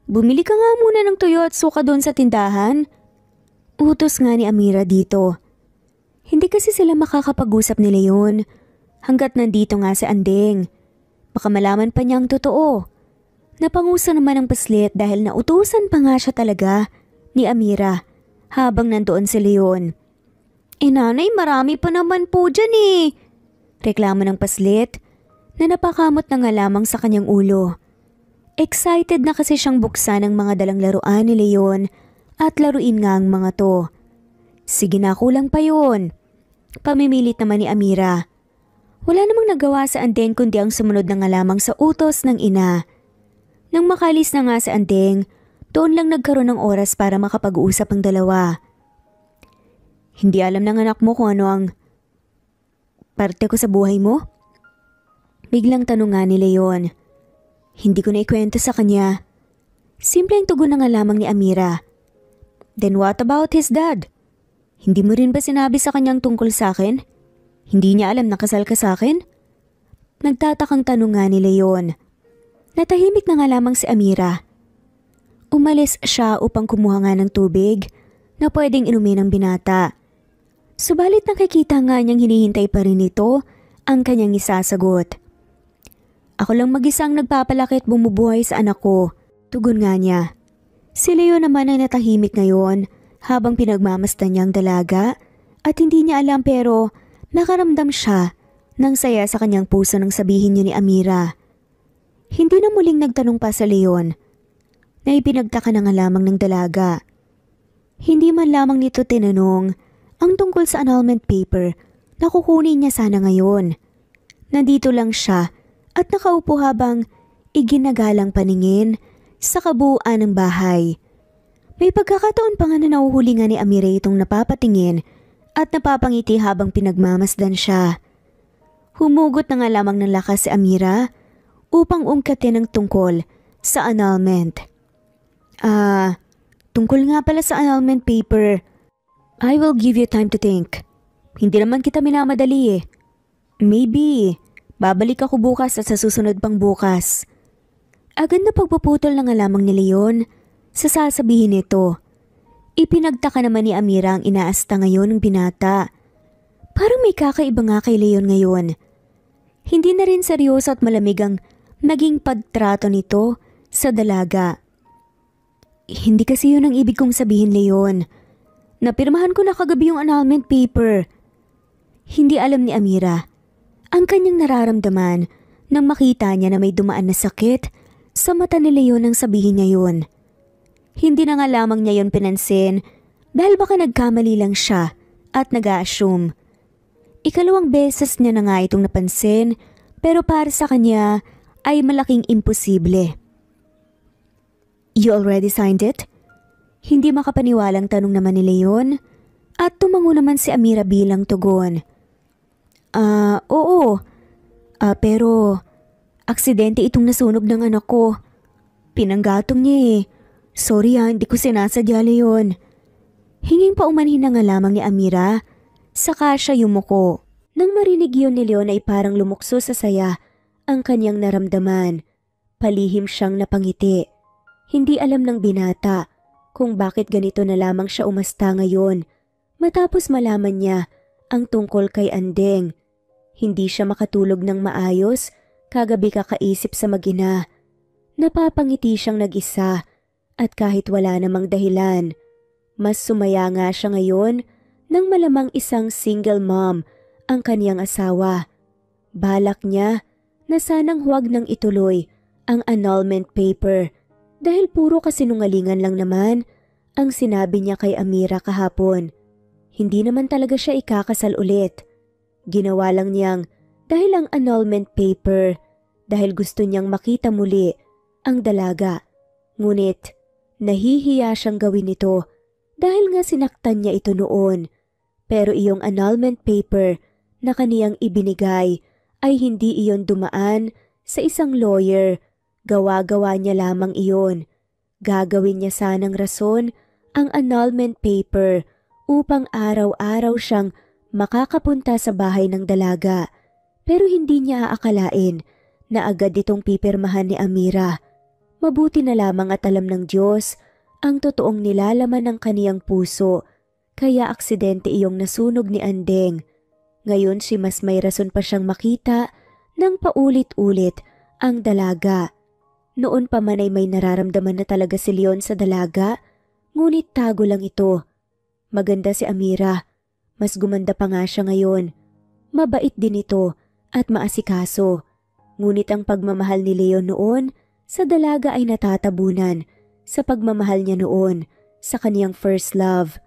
Bumili ka nga muna ng tuyo at suka doon sa tindahan. Utos nga ni Amira dito. Hindi kasi sila makakapag-usap ni Leon hanggat nandito nga si Andeng. Baka malaman pa niya ang totoo. Napangusa naman ang paslit dahil nautusan pa nga siya talaga ni Amira habang nandoon si Leon. Nanay, marami pa naman po dyan reklamo ng paslit na napakamot na nga lamang sa kanyang ulo. Excited na kasi siyang buksan ang mga dalang laruan ni Leon at laruin nga ang mga to. Sige na, kulang pa yun. Pamimilit naman ni Amira. Wala namang nagawa sa Andeng kundi ang sumunod na nga lamang sa utos ng ina. Nang makalis na nga si Andeng, doon lang nagkaroon ng oras para makapag-uusap ang dalawa. Hindi alam ng anak mo kung ano ang parte ko sa buhay mo? Biglang tanong nga ni Leon. Hindi ko na ikwento sa kanya. Simpleng tugon na nga lamang ni Amira. Then what about his dad? Hindi mo rin ba sinabi sa kanyang tungkol sa akin? Hindi niya alam na kasal ka sa akin? Nagtatakang tanong nga ni Leon. Natahimik na nga lamang si Amira. Umalis siya upang kumuha nga ng tubig na pwedeng inumin ng binata. Subalit nakikita nga niyang hinihintay pa rin ito ang kanyang isasagot. Ako lang mag-isang nagpapalaki at bumubuhay sa anak ko, tugon nga niya. Si Leon naman ay natahimik ngayon habang pinagmamasdan niya ang dalaga at hindi niya alam pero nakaramdam siya ng saya sa kanyang puso nang sabihin niya ni Amira. Hindi na muling nagtanong pa sa Leon na ipinagtaka na nga lamang ng dalaga. Hindi man lamang nito tinanong ang tungkol sa annulment paper na kukunin niya sana ngayon. Nandito lang siya at nakaupo habang iginagalang paningin sa kabuuan ng bahay. May pagkakataon pa nga na nahuhuli nga ni Amira itong napapatingin at napapangiti habang pinagmamasdan siya. Humugot na nga lamang ng lakas si Amira upang ungkatin ang tungkol sa annulment. Tungkol nga pala sa annulment paper. I will give you time to think. Hindi naman kita minamadali Maybe, babalik ako bukas at sa susunod pang bukas. Agad na pagpuputol na nga lamang ni Leon sa sasabihin nito. Ipinagtaka naman ni Amira ang inaasta ngayon ng binata. Parang may kakaiba nga kay Leon ngayon. Hindi na rin seryoso at malamig ang naging pagtrato nito sa dalaga. Hindi kasi yun ang ibig kong sabihin, Leon. Napirmahan ko na kagabi yung annulment paper. Hindi alam ni Amira ang kanyang nararamdaman nang makita niya na may dumaan na sakit sa mata ni Leon nang sabihin niya yun. Hindi na nga lamang niya yun pinansin dahil baka nagkamali lang siya at nag-a-assume. Ikalawang beses niya na nga itong napansin pero para sa kanya ay malaking imposible. You already signed it? Hindi makapaniwalang tanong naman ni Leon at tumango naman si Amira bilang tugon. Oo. Pero aksidente itong nasunog ng anak ko. Pinanggatong niya Sorry hindi ko sinasadya, Leon. Hinging paumanhin na nga lamang ni Amira, saka siya yumuko. Nang marinig yun ni Leon ay parang lumukso sa saya ang kanyang naramdaman. Palihim siyang napangiti. Hindi alam ng binata kung bakit ganito na lamang siya umasta ngayon matapos malaman niya ang tungkol kay Andeng. Hindi siya makatulog ng maayos kagabi kakaisip sa mag-ina. Napapangiti siyang nag-isa at kahit wala namang dahilan. Mas sumaya nga siya ngayon nang malamang isang single mom ang kaniyang asawa. Balak niya na sanang huwag nang ituloy ang annulment paper dahil puro kasinungalingan lang naman ang sinabi niya kay Amira kahapon. Hindi naman talaga siya ikakasal ulit. Ginawa lang niyang dahil ang annulment paper dahil gusto niyang makita muli ang dalaga. Ngunit nahihiya siyang gawin ito dahil nga sinaktan niya ito noon. Pero iyong annulment paper na kaniyang ibinigay ay hindi iyon dumaan sa isang lawyer. Gawa-gawa niya lamang iyon. Gagawin niya sanang rason ang annulment paper upang araw-araw siyang makakapunta sa bahay ng dalaga. Pero hindi niya aakalain na agad itong pipirmahan ni Amira. Mabuti na lamang at alam ng Diyos ang totoong nilalaman ng kaniyang puso, kaya aksidente iyong nasunog ni Andeng. Ngayon si mas may rason pa siyang makita ng paulit-ulit ang dalaga. Noon pa man ay may nararamdaman na talaga si Leon sa dalaga, ngunit tago lang ito. Maganda si Amira, mas gumanda pa nga siya ngayon. Mabait din ito at maasikaso. Ngunit ang pagmamahal ni Leon noon sa dalaga ay natatabunan sa pagmamahal niya noon sa kaniyang first love.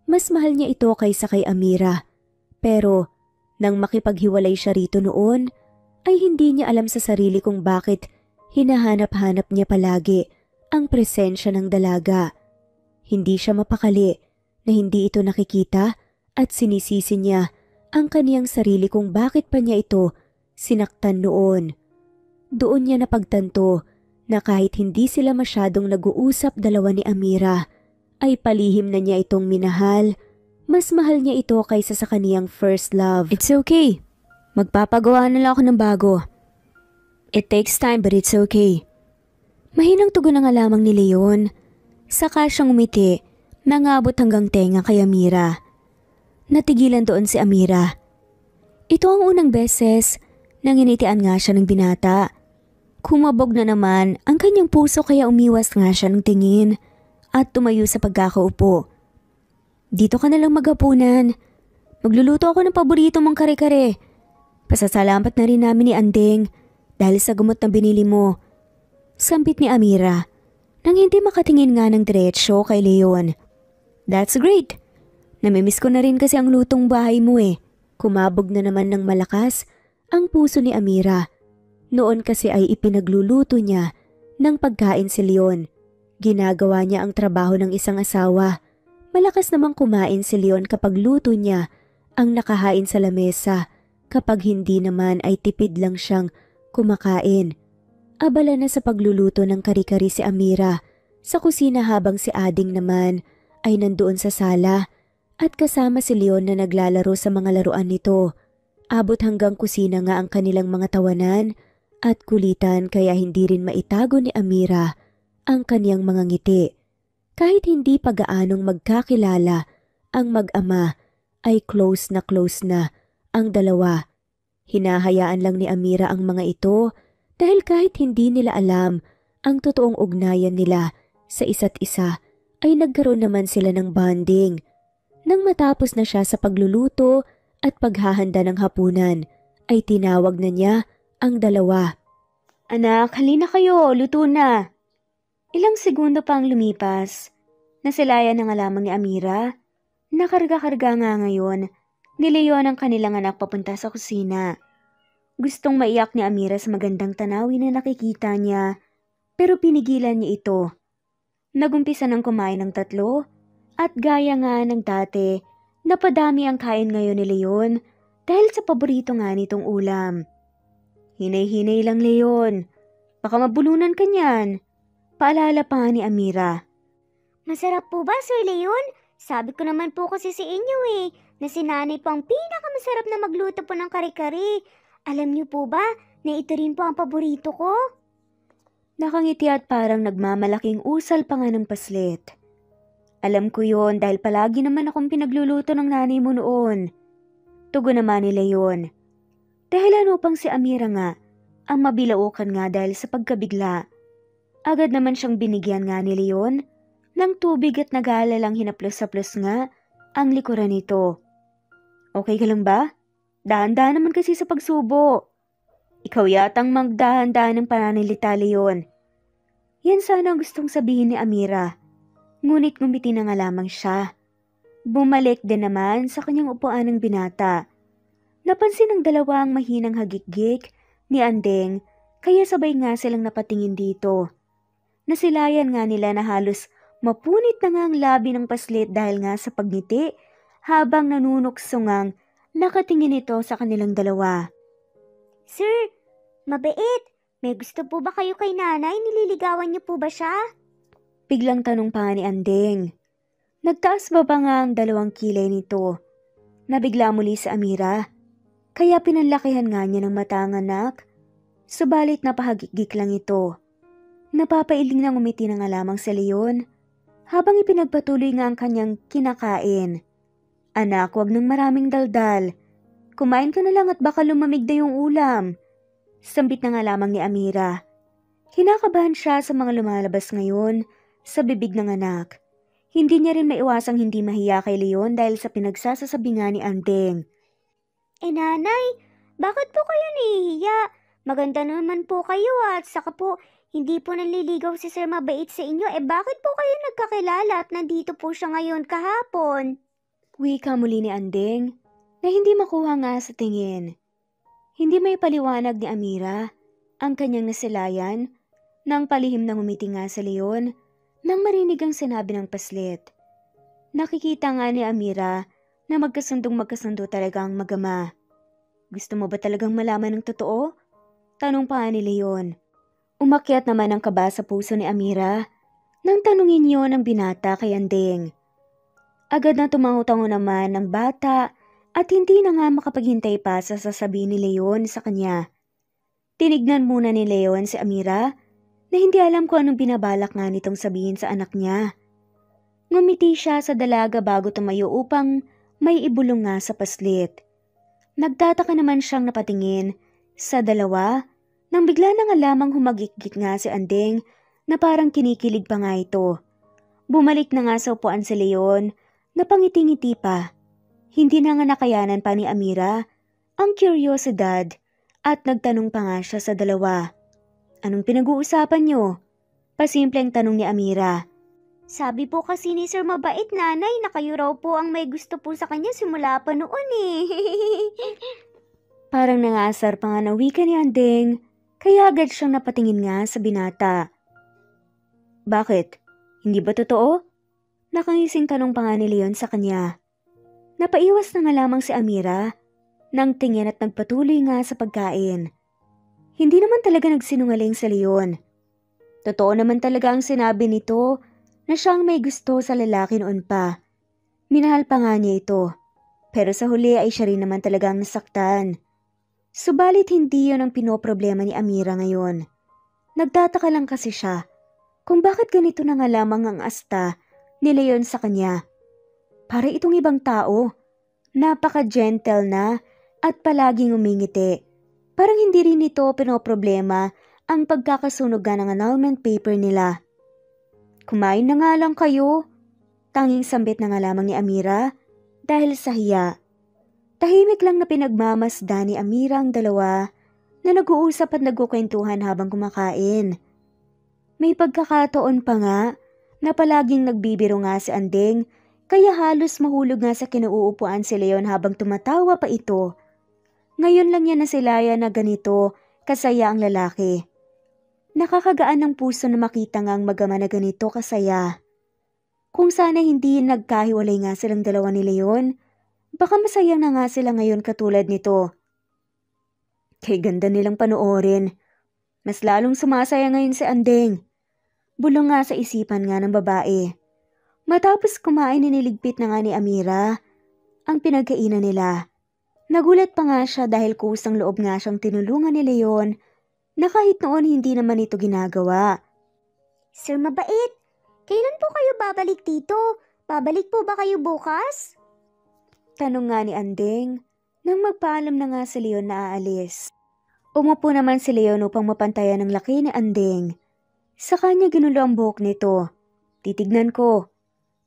Mas mahal niya ito kaysa kay Amira. Pero nang makipaghiwalay siya rito noon, ay hindi niya alam sa sarili kung bakit hinahanap-hanap niya palagi ang presensya ng dalaga. Hindi siya mapakali na hindi ito nakikita at sinisisi niya ang kaniyang sarili kung bakit pa niya ito sinaktan noon. Doon niya napagtanto na kahit hindi sila masyadong nag-uusap dalawa ni Amira, ay palihim na niya itong minahal. Mas mahal niya ito kaysa sa kaniyang first love. It's okay. Magpapagawa na lang ako ng bago. It takes time but it's okay. Mahinang tugon na nga lamang ni Leon. Saka siyang umiti, nangabot hanggang tenga kay Amira. Natigilan doon si Amira. Ito ang unang beses nang initian nga siya ng binata. Kumabog na naman ang kanyang puso kaya umiwas nga siya ng tingin at tumayo sa pagkakaupo. Dito ka na lang maghapunan. Magluluto ako ng paborito mong kare-kare. Pasasalamat na rin namin ni Andeng dahil sa gamot na binili mo. Sampit ni Amira nang hindi makatingin nga ng diretsyo kay Leon. That's great. Namimiss ko na rin kasi ang lutong bahay mo eh. Kumabog na naman ng malakas ang puso ni Amira. Noon kasi ay ipinagluluto niya ng pagkain si Leon. Ginagawa niya ang trabaho ng isang asawa. Malakas namang kumain si Leon kapag luto niya ang nakahain sa lamesa. Kapag hindi naman ay tipid lang siyang kumakain. Abala na sa pagluluto ng kari-kari si Amira sa kusina habang si Ading naman ay nandoon sa sala at kasama si Leon na naglalaro sa mga laruan nito. Abot hanggang kusina nga ang kanilang mga tawanan at kulitan kaya hindi rin maitago ni Amira ang kaniyang mga ngiti. Kahit hindi pa gaanong magkakilala ang mag-ama ay close na ang dalawa. Hinahayaan lang ni Amira ang mga ito dahil kahit hindi nila alam ang totoong ugnayan nila sa isa't isa ay nagkaroon naman sila ng bonding. Nang matapos na siya sa pagluluto at paghahanda ng hapunan ay tinawag na niya ang dalawa. Anak, halina kayo, luto na. Ilang segundo pang lumipas. Nasilayan na nga lamang ni Amira. Nakarga-karga nga ngayon ni Leon ang kanilang anak papunta sa kusina. Gustong maiyak ni Amira sa magandang tanawin na nakikita niya pero pinigilan niya ito. Nagumpisa ng kumain ng tatlo at gaya nga ng dati napadami ang kain ngayon ni Leon dahil sa paborito nga nitong ulam. Hinay-hinay lang Leon, baka mabulunan ka niyan. Paalala pa nga ni Amira. Masarap po ba, Sir Leon? Sabi ko naman po kasi sa inyo na si nanay po ang pinakamasarap na magluto po ng kare-kare. Alam niyo po ba na ito rin po ang paborito ko? Nakangiti at parang nagmamalaking usal pa nga ng paslit. Alam ko yon dahil palagi naman akong pinagluluto ng nanay mo noon. Tugon naman ni Leon. Dahil ano pang si Amira nga, ang mabilaukan nga dahil sa pagkabigla. Agad naman siyang binigyan nga ni Leon ng tubig at nag-aalalang hinaplos-saplos nga ang likuran nito. Okay ka lang ba? Dahan-dahan naman kasi sa pagsubo. Ikaw yatang magdahan-dahan ng pananalita, Leon. Yan sana ang gustong sabihin ni Amira. Ngunit ngumiti na nga lamang siya. Bumalik din naman sa kanyang upuan ng binata. Napansin ng dalawa ang mahinang hagik-gik ni Andeng kaya sabay nga silang napatingin dito. Nasilayan nga nila na halos mapunit na nga ang labi ng paslit dahil nga sa pagngiti habang nanunuksungang nakatingin ito sa kanilang dalawa. Sir, mabait. May gusto po ba kayo kay nanay? Nililigawan niyo po ba siya? Biglang tanong pa ni Andeng. Nagtaas ba nga ang dalawang kilay nito? Nabigla muli sa Amira. Kaya pinanlakihan nga niya ng mata ang anak. Subalit napahagik-gik lang ito. Napapailing nang umiti na nga lamang si Leon habang ipinagpatuloy nga ang kanyang kinakain. Anak, wag ng maraming daldal. Kumain ka na lang at baka lumamig na yung ulam. Sambit na nga lamang ni Amira. Kinakabahan siya sa mga lumalabas ngayon sa bibig ng anak. Hindi niya rin maiwasang hindi mahiya kay Leon dahil sa pinagsasasabi nga ni Andeng. Nanay, bakit po kayo nahihiya? Maganda naman po kayo at saka po, hindi po nanliligaw si Sir Mabait sa inyo. Bakit po kayo nagkakilala at nandito po siya ngayon kahapon? Wika muli ni Andeng na hindi makuha nga sa tingin. Hindi may paliwanag ni Amira ang kanyang nasilayan nang palihim na ngumiti nga sa Leon nang marinig ang sinabi ng paslit. Nakikita nga ni Amira na magkasundo talaga ang magama. Gusto mo ba talagang malaman ng totoo? Tanong pa ni Leon. Umakyat naman ang kaba sa puso ni Amira nang tanungin yon ang binata kay Andeng. Agad na tumango-tango naman ang bata at hindi na nga makapaghintay pa sa sasabihin ni Leon sa kanya. Tinignan muna ni Leon si Amira na hindi alam kung anong binabalak nga nitong sabihin sa anak niya. Ngumiti siya sa dalaga bago tumayo upang may ibulong nga sa paslit. Nagtataka naman siyang napatingin sa dalawa nang bigla na nga lamang humagikik nga si Andeng na parang kinikilig pa nga ito. Bumalik na nga sa upuan si Leon na pangiti-ngiti pa. Hindi na nga nakayanan pa ni Amira ang kuryosidad at nagtanong pa nga siya sa dalawa. Anong pinag-uusapan niyo? Pasimpleng tanong ni Amira. Sabi po kasi ni Sir Mabait, nanay, na kayo raw po ang may gusto po sa kanya simula pa noon eh. Parang nangasar pa nga na wika ni Andeng, kaya agad siyang napatingin nga sa binata. Bakit? Hindi ba totoo? Nakangising tanong pa nga ni Leon sa kanya. Napaiwas na nga lamang si Amira nang tingin at nagpatuloy nga sa pagkain. Hindi naman talaga nagsinungaling sa Leon. Totoo naman talaga ang sinabi nito na siyang may gusto sa lalaki noon pa. Minahal pa nga niya ito. Pero sa huli ay siya rin naman talagang nasaktan. Subalit hindi yun ang pinoproblema ni Amira ngayon. Nagtataka lang kasi siya kung bakit ganito na nga lamang ang asta ni Leon sa kanya. Para itong ibang tao, napaka-gentle na at palaging umingiti. Parang hindi rin ito pinoproblema ang pagkakasunog ng annulment paper nila. Kumain na nga lang kayo. Tanging sambit na nga lamang ni Amira dahil sa hiya. Tahimik lang na pinagmamasda ni Amira ang dalawa na nag-uusap at nagkukwentuhan habang kumakain. May pagkakataon pa nga na palaging nagbibiro nga si Andeng kaya halos mahulog nga sa kinauupuan si Leon habang tumatawa pa ito. Ngayon lang yan nasilaya na ganito kasaya ang lalaki. Nakakagaan ng puso na makita nga ang magama na ganito kasaya. Kung sana hindi nagkahiwalay nga silang dalawa ni Leon, baka masaya na nga sila ngayon katulad nito. Kay ganda nilang panoorin. Mas lalong sumasaya ngayon si Andeng. Bulong nga sa isipan nga ng babae. Matapos kumain niligpit na nga ni Amira ang pinagkainan nila. Nagulat pa nga siya dahil kusang loob nga siyang tinulungan ni Leon na kahit noon hindi naman ito ginagawa. Sir Mabait, kailan po kayo babalik dito? Babalik po ba kayo bukas? Tanong nga ni Andeng nang magpaalam na nga si Leon na aalis. Umupo naman si Leon upang mapantayan ang laki ni Andeng. Sa kanya ginulo ang buhok nito. Titignan ko.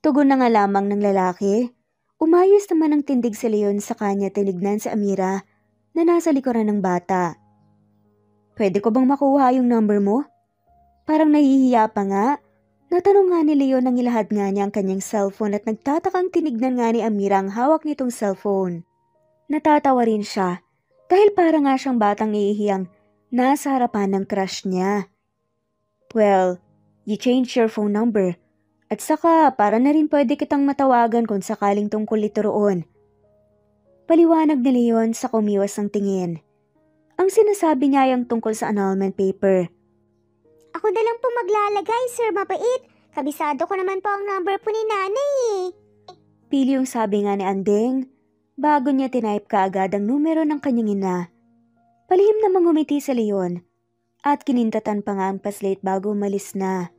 Tugon na nga lamang ng lalaki. Umayos naman ang tindig si Leon sa kanya tinignan si Amira na nasa likuran ng bata. Pwede ko bang makuha yung number mo? Parang nahihiya pa nga. Natanong nga ni Leon nang ilahad nga niya ang kanyang cellphone at nagtatakang tinignan nga ni Amira ang hawak nitong cellphone. Natatawa rin siya dahil para nga siyang batang ihihiyang nasa harapan ng crush niya. Well, you changed your phone number. At saka para na rin pwede kitang matawagan kung sakaling tungkol ito roon. Paliwanag ni Leon sa kumiwas ng tingin. Ang sinasabi niya ay ang tungkol sa annulment paper. Ako na lang po maglalagay, Sir Mabait. Kabisado ko naman po ang number po ni nanay eh. Pili yung sabi nga ni Andeng bago niya tinype kaagad ang numero ng kanyang ina. Palihim namang ngumiti sa Leon at kinintatan pa nga ang paslit bago umalis na.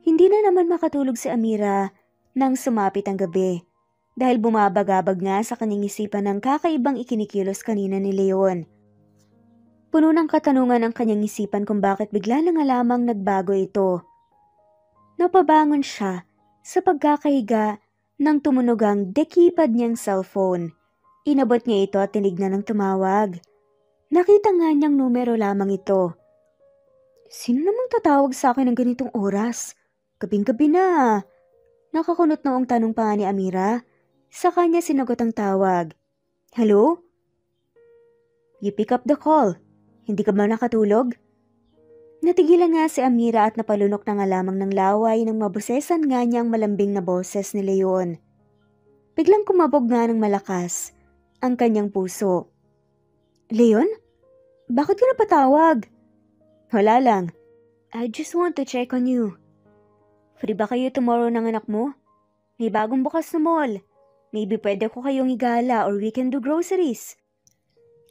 Hindi na naman makatulog si Amira nang sumapit ang gabi dahil bumabagabag nga sa kanyang isipan ng kakaibang ikinikilos kanina ni Leon. Puno ng katanungan ang kanyang isipan kung bakit bigla na nga lamang nagbago ito. Napabangon siya sa pagkakahiga nang tumunog ang dekipad niyang cellphone. Inabot niya ito at tinignan ng tumawag. Nakita nga niyang numero lamang ito. Sino namang tatawag sa akin ng ganitong oras? Gabing-gabi na. Nakakunot noong tanong pa nga ni Amira. Sa kanya sinagot ang tawag. Hello? You pick up the call. Hindi ka ba nakatulog? Natigilan nga si Amira at napalunok na nga lamang ng laway nang mabusesan nga niya ang malambing na boses ni Leon. Biglang kumabog nga ng malakas ang kanyang puso. Leon? Bakit ka napatawag? Wala lang. I just want to check on you. Free ba kayo tomorrow ng anak mo? May bagong bukas na mall. Maybe pwede ko kayong igala or we can do groceries.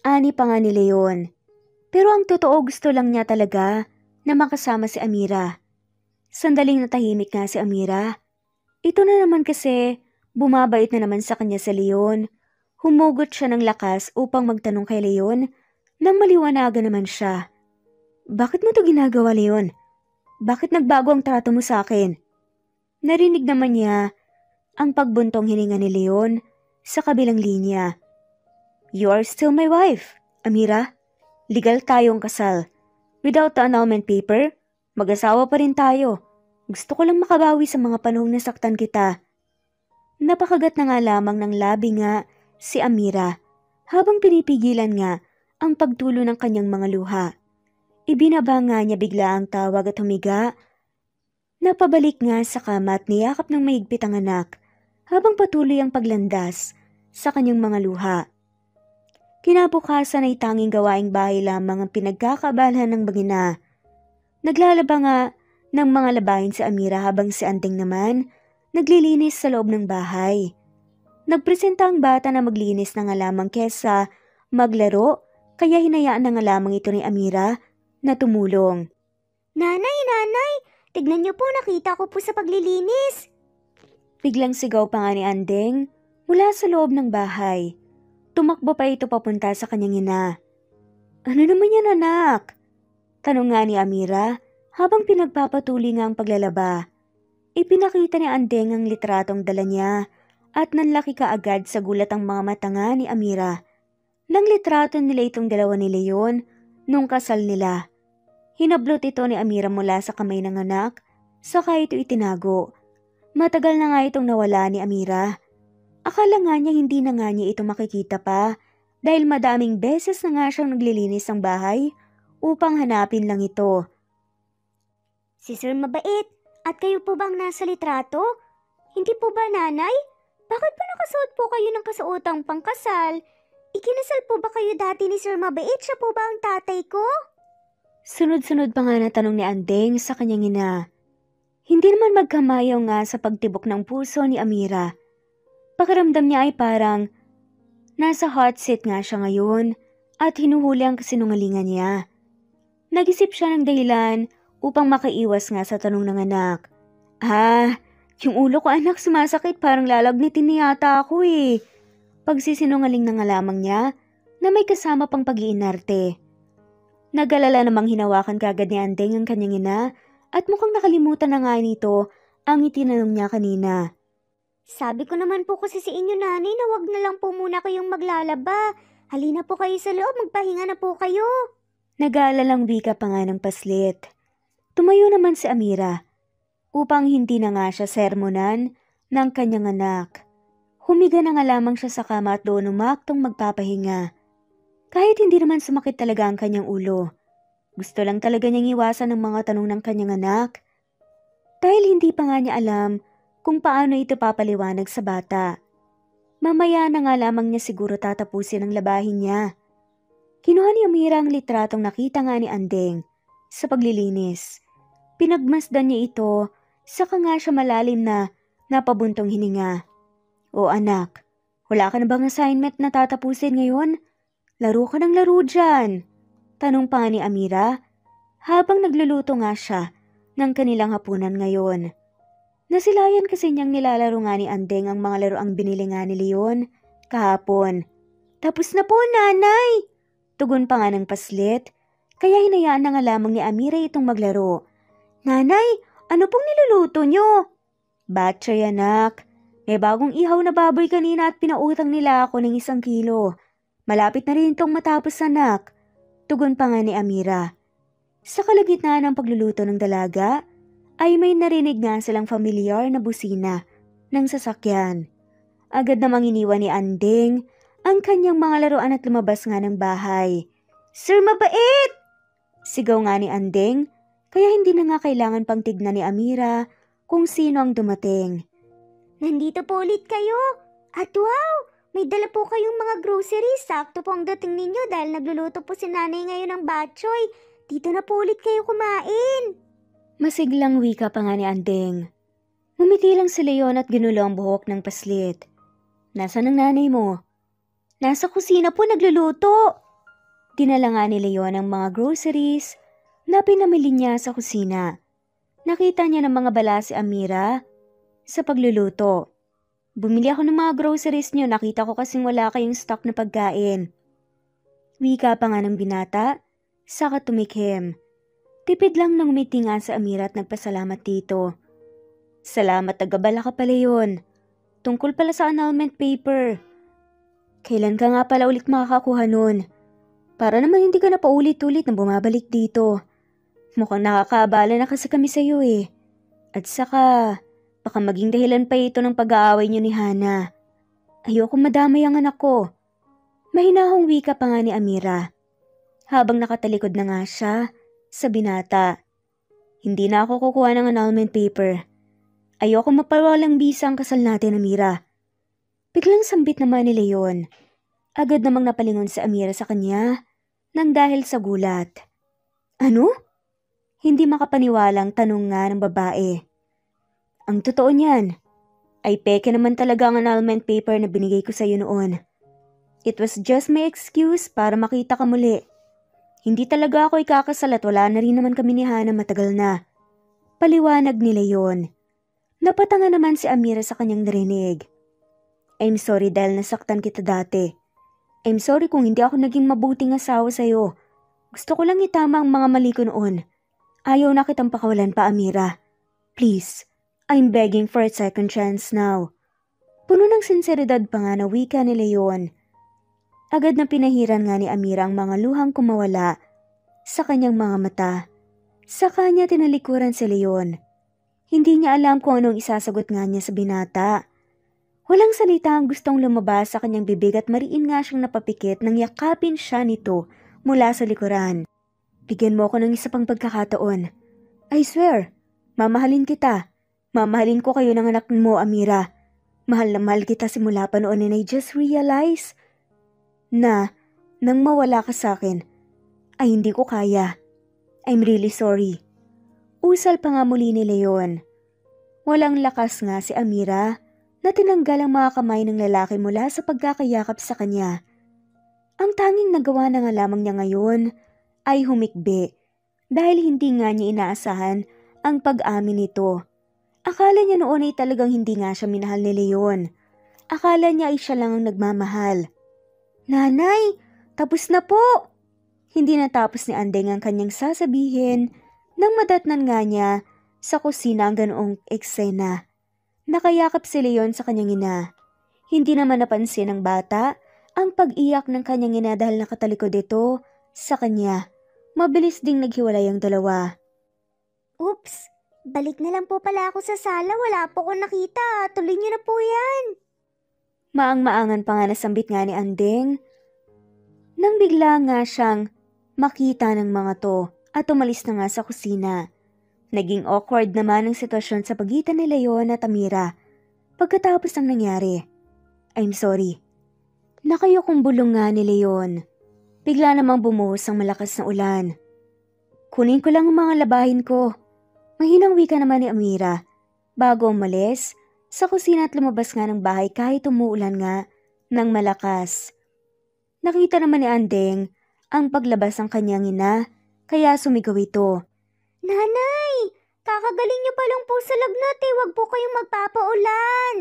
Ani pa nga ni Leon. Pero ang totoo gusto lang niya talaga na makasama si Amira. Sandaling natahimik nga si Amira. Ito na naman kasi bumabait na naman sa kanya si Leon. Humugot siya ng lakas upang magtanong kay Leon nang maliwanagan naman siya. Bakit mo to ginagawa, Leon? Bakit nagbago ang trato mo sa akin? Narinig naman niya ang pagbuntong hininga ni Leon sa kabilang linya. You are still my wife, Amira. Legal tayong kasal. Without the annulment paper, mag-asawa pa rin tayo. Gusto ko lang makabawi sa mga panahong nasaktan kita. Napakagat na nga lamang ng labi nga si Amira habang pinipigilan nga ang pagtulo ng kanyang mga luha. Ibinaba nga niya bigla ang tawag at humiga. Napabalik nga sa kama at niyakap ng mahigpit ang anak habang patuloy ang paglandas sa kanyang mga luha. Kinabukasan ay tanging gawaing bahay lamang ang pinagkakaabalahan ng bagina. Naglalaba nga ng mga labahin si Amira habang si Andeng naman naglilinis sa loob ng bahay. Nagpresenta ang bata na maglinis na nga lamang kesa maglaro, kaya hinayaan na nga lamang ito ni Amira na tumulong. Nanay, tignan niyo po, nakita ko po sa paglilinis. Biglang sigaw pa nga ni Andeng mula sa loob ng bahay. Tumakbo pa ito papunta sa kanyang ina. Ano naman yan, anak? Tanong nga ni Amira habang pinagpapatuloy nga ang paglalaba. Ipinakita ni Andeng ang litratong dala niya at nanlaki kaagad sa gulat ang mga mata nga ni Amira. Nang litrato nila itong dalawa ni Leon nung kasal nila. Hinablot ito ni Amira mula sa kamay ng anak, saka ito itinago. Matagal na nga itong nawala ni Amira. Akala nga niya hindi na nga niya ito makikita pa dahil madaming beses na nga siyang naglilinis ng bahay upang hanapin lang ito. Si Sir mabait, at kayo po bang nasa litrato? Hindi po ba, nanay? Bakit po nakasuot po kayo ng kasuotang pangkasal? Ikinasal po ba kayo dati ni Sir Mabait? Siya po ba ang tatay ko? Sunod-sunod pa nga na tanong ni Andeng sa kanyang ina. Hindi naman magkamayaw nga sa pagtibok ng puso ni Amira. Pakiramdam niya ay parang nasa hot seat nga siya ngayon at hinuhuli ang kasinungalingan niya. Nag-isip siya ng dahilan upang makaiwas nga sa tanong ng anak. Yung ulo ko anak sumasakit, parang lalagnitin niya yata ako eh. Pagsisinungaling na nga lamang niya na may kasama pang pag-iinarte. Nag-alala namang hinawakan kagad ni Andeng ang kanyang ina at mukhang nakalimutan na nga nito ang itinanong niya kanina. Sabi ko naman po kasi sa inyo, nanay, na wag na lang po muna kayong maglalaba. Halina po kayo sa loob, magpahinga na po kayo. Nag-aalalang wika pa nga ng paslit. Tumayo naman si Amira upang hindi na nga siya sermonan ng kanyang anak. Humiga na nga lamang siya sa kama at doon umaktong magpapahinga. Kahit hindi naman sumakit talaga ang kanyang ulo. Gusto lang talaga niyang iwasan ang mga tanong ng kanyang anak. Dahil hindi pa nga niya alam kung paano ito papaliwanag sa bata. Mamaya na nga lamang niya siguro tatapusin ang labahin niya. Kinuha ni Amira ang litratong nakita nga ni Andeng sa paglilinis. Pinagmasdan niya ito, saka nga siya malalim na napabuntong hininga. O anak, wala ka na bang assignment na tatapusin ngayon? Laro ka ng laro dyan. Tanong pa nga ni Amira habang nagluluto nga siya ng kanilang hapunan ngayon. Nasilayan kasi niyang nilalaro nga ni Andeng ang mga laruang binili nga ni Leon kahapon. Tapos na po, nanay! Tugon pa nga ng paslit, kaya hinayaan na nga lamang ni Amira itong maglaro. Nanay, ano pong niluluto niyo? Batchoy anak, may bagong ihaw na baboy kanina at pinautang nila ako ng 1 kilo. Malapit na rin itong matapos anak. Tugon pa nga ni Amira. Sa kalagitnaan ng pagluluto ng dalaga, ay may narinig nga silang familiar na busina ng sasakyan. Agad namang iniwan ni Andeng ang kanyang mga laruan at lumabas nga ng bahay. Sir, mabait! Sigaw nga ni Andeng, kaya hindi na nga kailangan pang tignan ni Amira kung sino ang dumating. Nandito po ulit kayo. At wow, may dala po kayong mga groceries. Sakto po ang dating ninyo dahil nagluluto po si nanay ngayon ng batchoy. Dito na po ulit kayo kumain. Masiglang wika pa nga ni Andeng. Ngumiti lang si Leon at ginulo ang buhok ng paslit. Nasaan ang nanay mo? Nasa kusina po nagluluto. Dinala nga ni Leon ang mga groceries na pinamili niya sa kusina. Nakita niya ng mga bala si Amira sa pagluluto. Bumili ako ng mga groceries niyo, nakita ko kasing wala kayong stock na pagkain. Wika pa nga ng binata, saka tumikhim. Tipid lang nang umiti nga sa Amira at nagpasalamat dito. Salamat, tagabala ka pala yun. Tungkol pala sa annulment paper. Kailan ka nga pala ulit makakakuha nun? Para naman hindi ka na paulit-ulit na bumabalik dito. Mukhang nakakaabala na kasi kami sa'yo eh. At saka, baka maging dahilan pa ito ng pag-aaway niyo ni Hana. Ayoko madamay ang anak ko. Mahinahong wika pa nga ni Amira. Habang nakatalikod na nga siya sa binata. Hindi na ako kukuha ng annulment paper. Ayoko mapawalang bisa ang kasal natin, Amira. Biglang sambit naman ni Leon. Agad namang napalingon si Amira sa kanya nang dahil sa gulat. Ano? Hindi makapaniwalang tanong nga ng babae. Ang totoo niyan, ay peke naman talaga ang annulment paper na binigay ko sa iyo noon. It was just my excuse para makita ka muli. Hindi talaga ako ikakasal at wala na rin naman kami ni Hana matagal na. Paliwanag ni Leon. Napatanga naman si Amira sa kanyang narinig. I'm sorry dahil nasaktan kita dati. I'm sorry kung hindi ako naging mabuting asawa sa'yo. Gusto ko lang itama ang mga mali ko noon. Ayaw na kitang pakawalan pa, Amira. Please, I'm begging for a second chance now. Puno ng sinseridad pa nga na wika ni Leon. Agad na pinahiran nga ni Amira ang mga luhang kumawala sa kanyang mga mata. Sa kanya tinalikuran si Leon. Hindi niya alam kung anong isasagot nga niya sa binata. Walang salita ang gustong lumabas sa kanyang bibig at mariin nga siyang napapikit nang yakapin siya nito mula sa likuran. Bigyan mo ako ng isa pang pagkakataon. I swear, mamahalin kita. Mamahalin ko kayo ng anak mo, Amira. Mahal na mahal kita simula pa noon and I just realize na nang mawala ka sa akin, ay hindi ko kaya. I'm really sorry. Usal pa nga muli ni Leon. Walang lakas nga si Amira na tinanggal ang mga kamay ng lalaki mula sa pagkakayakap sa kanya. Ang tanging nagawa na nga lamang niya ngayon ay humikbi dahil hindi nga niya inaasahan ang pag-amin nito. Akala niya noon ay talagang hindi nga siya minahal ni Leon. Akala niya ay siya lang ang nagmamahal. Nanay, tapos na po! Hindi natapos ni Andeng ang kanyang sasabihin nang madatnan nga niya sa kusina ang ganoong eksena. Nakayakap si Leon sa kanyang ina. Hindi naman napansin ng bata ang pag-iyak ng kanyang ina dahil nakatalikod ito sa kanya. Mabilis ding naghiwalay ang dalawa. Oops, balik na lang po pala ako sa sala. Wala po akong nakita. Tuloy niyo na po yan. Maang-maangan pa nga nasambit nga ni Andeng. Nang bigla nga siyang makita ng mga to at umalis na nga sa kusina. Naging awkward naman ang sitwasyon sa pagitan ni Leon at Amira pagkatapos ng nangyari. I'm sorry. Nakayokong bulong nga ni Leon. Bigla namang bumuhos ang malakas na ulan. Kunin ko lang ang mga labahin ko. Mahinang wika naman ni Amira. Bago umalis, sa kusina at lumabas nga ng bahay kahit umuulan nga ng malakas. Nakita naman ni Andeng ang paglabas ng kanyang ina, kaya sumigaw ito. Nanay, Kakagaling niyo pa lang po sa lagnat eh. Huwag po kayong magpapaulan.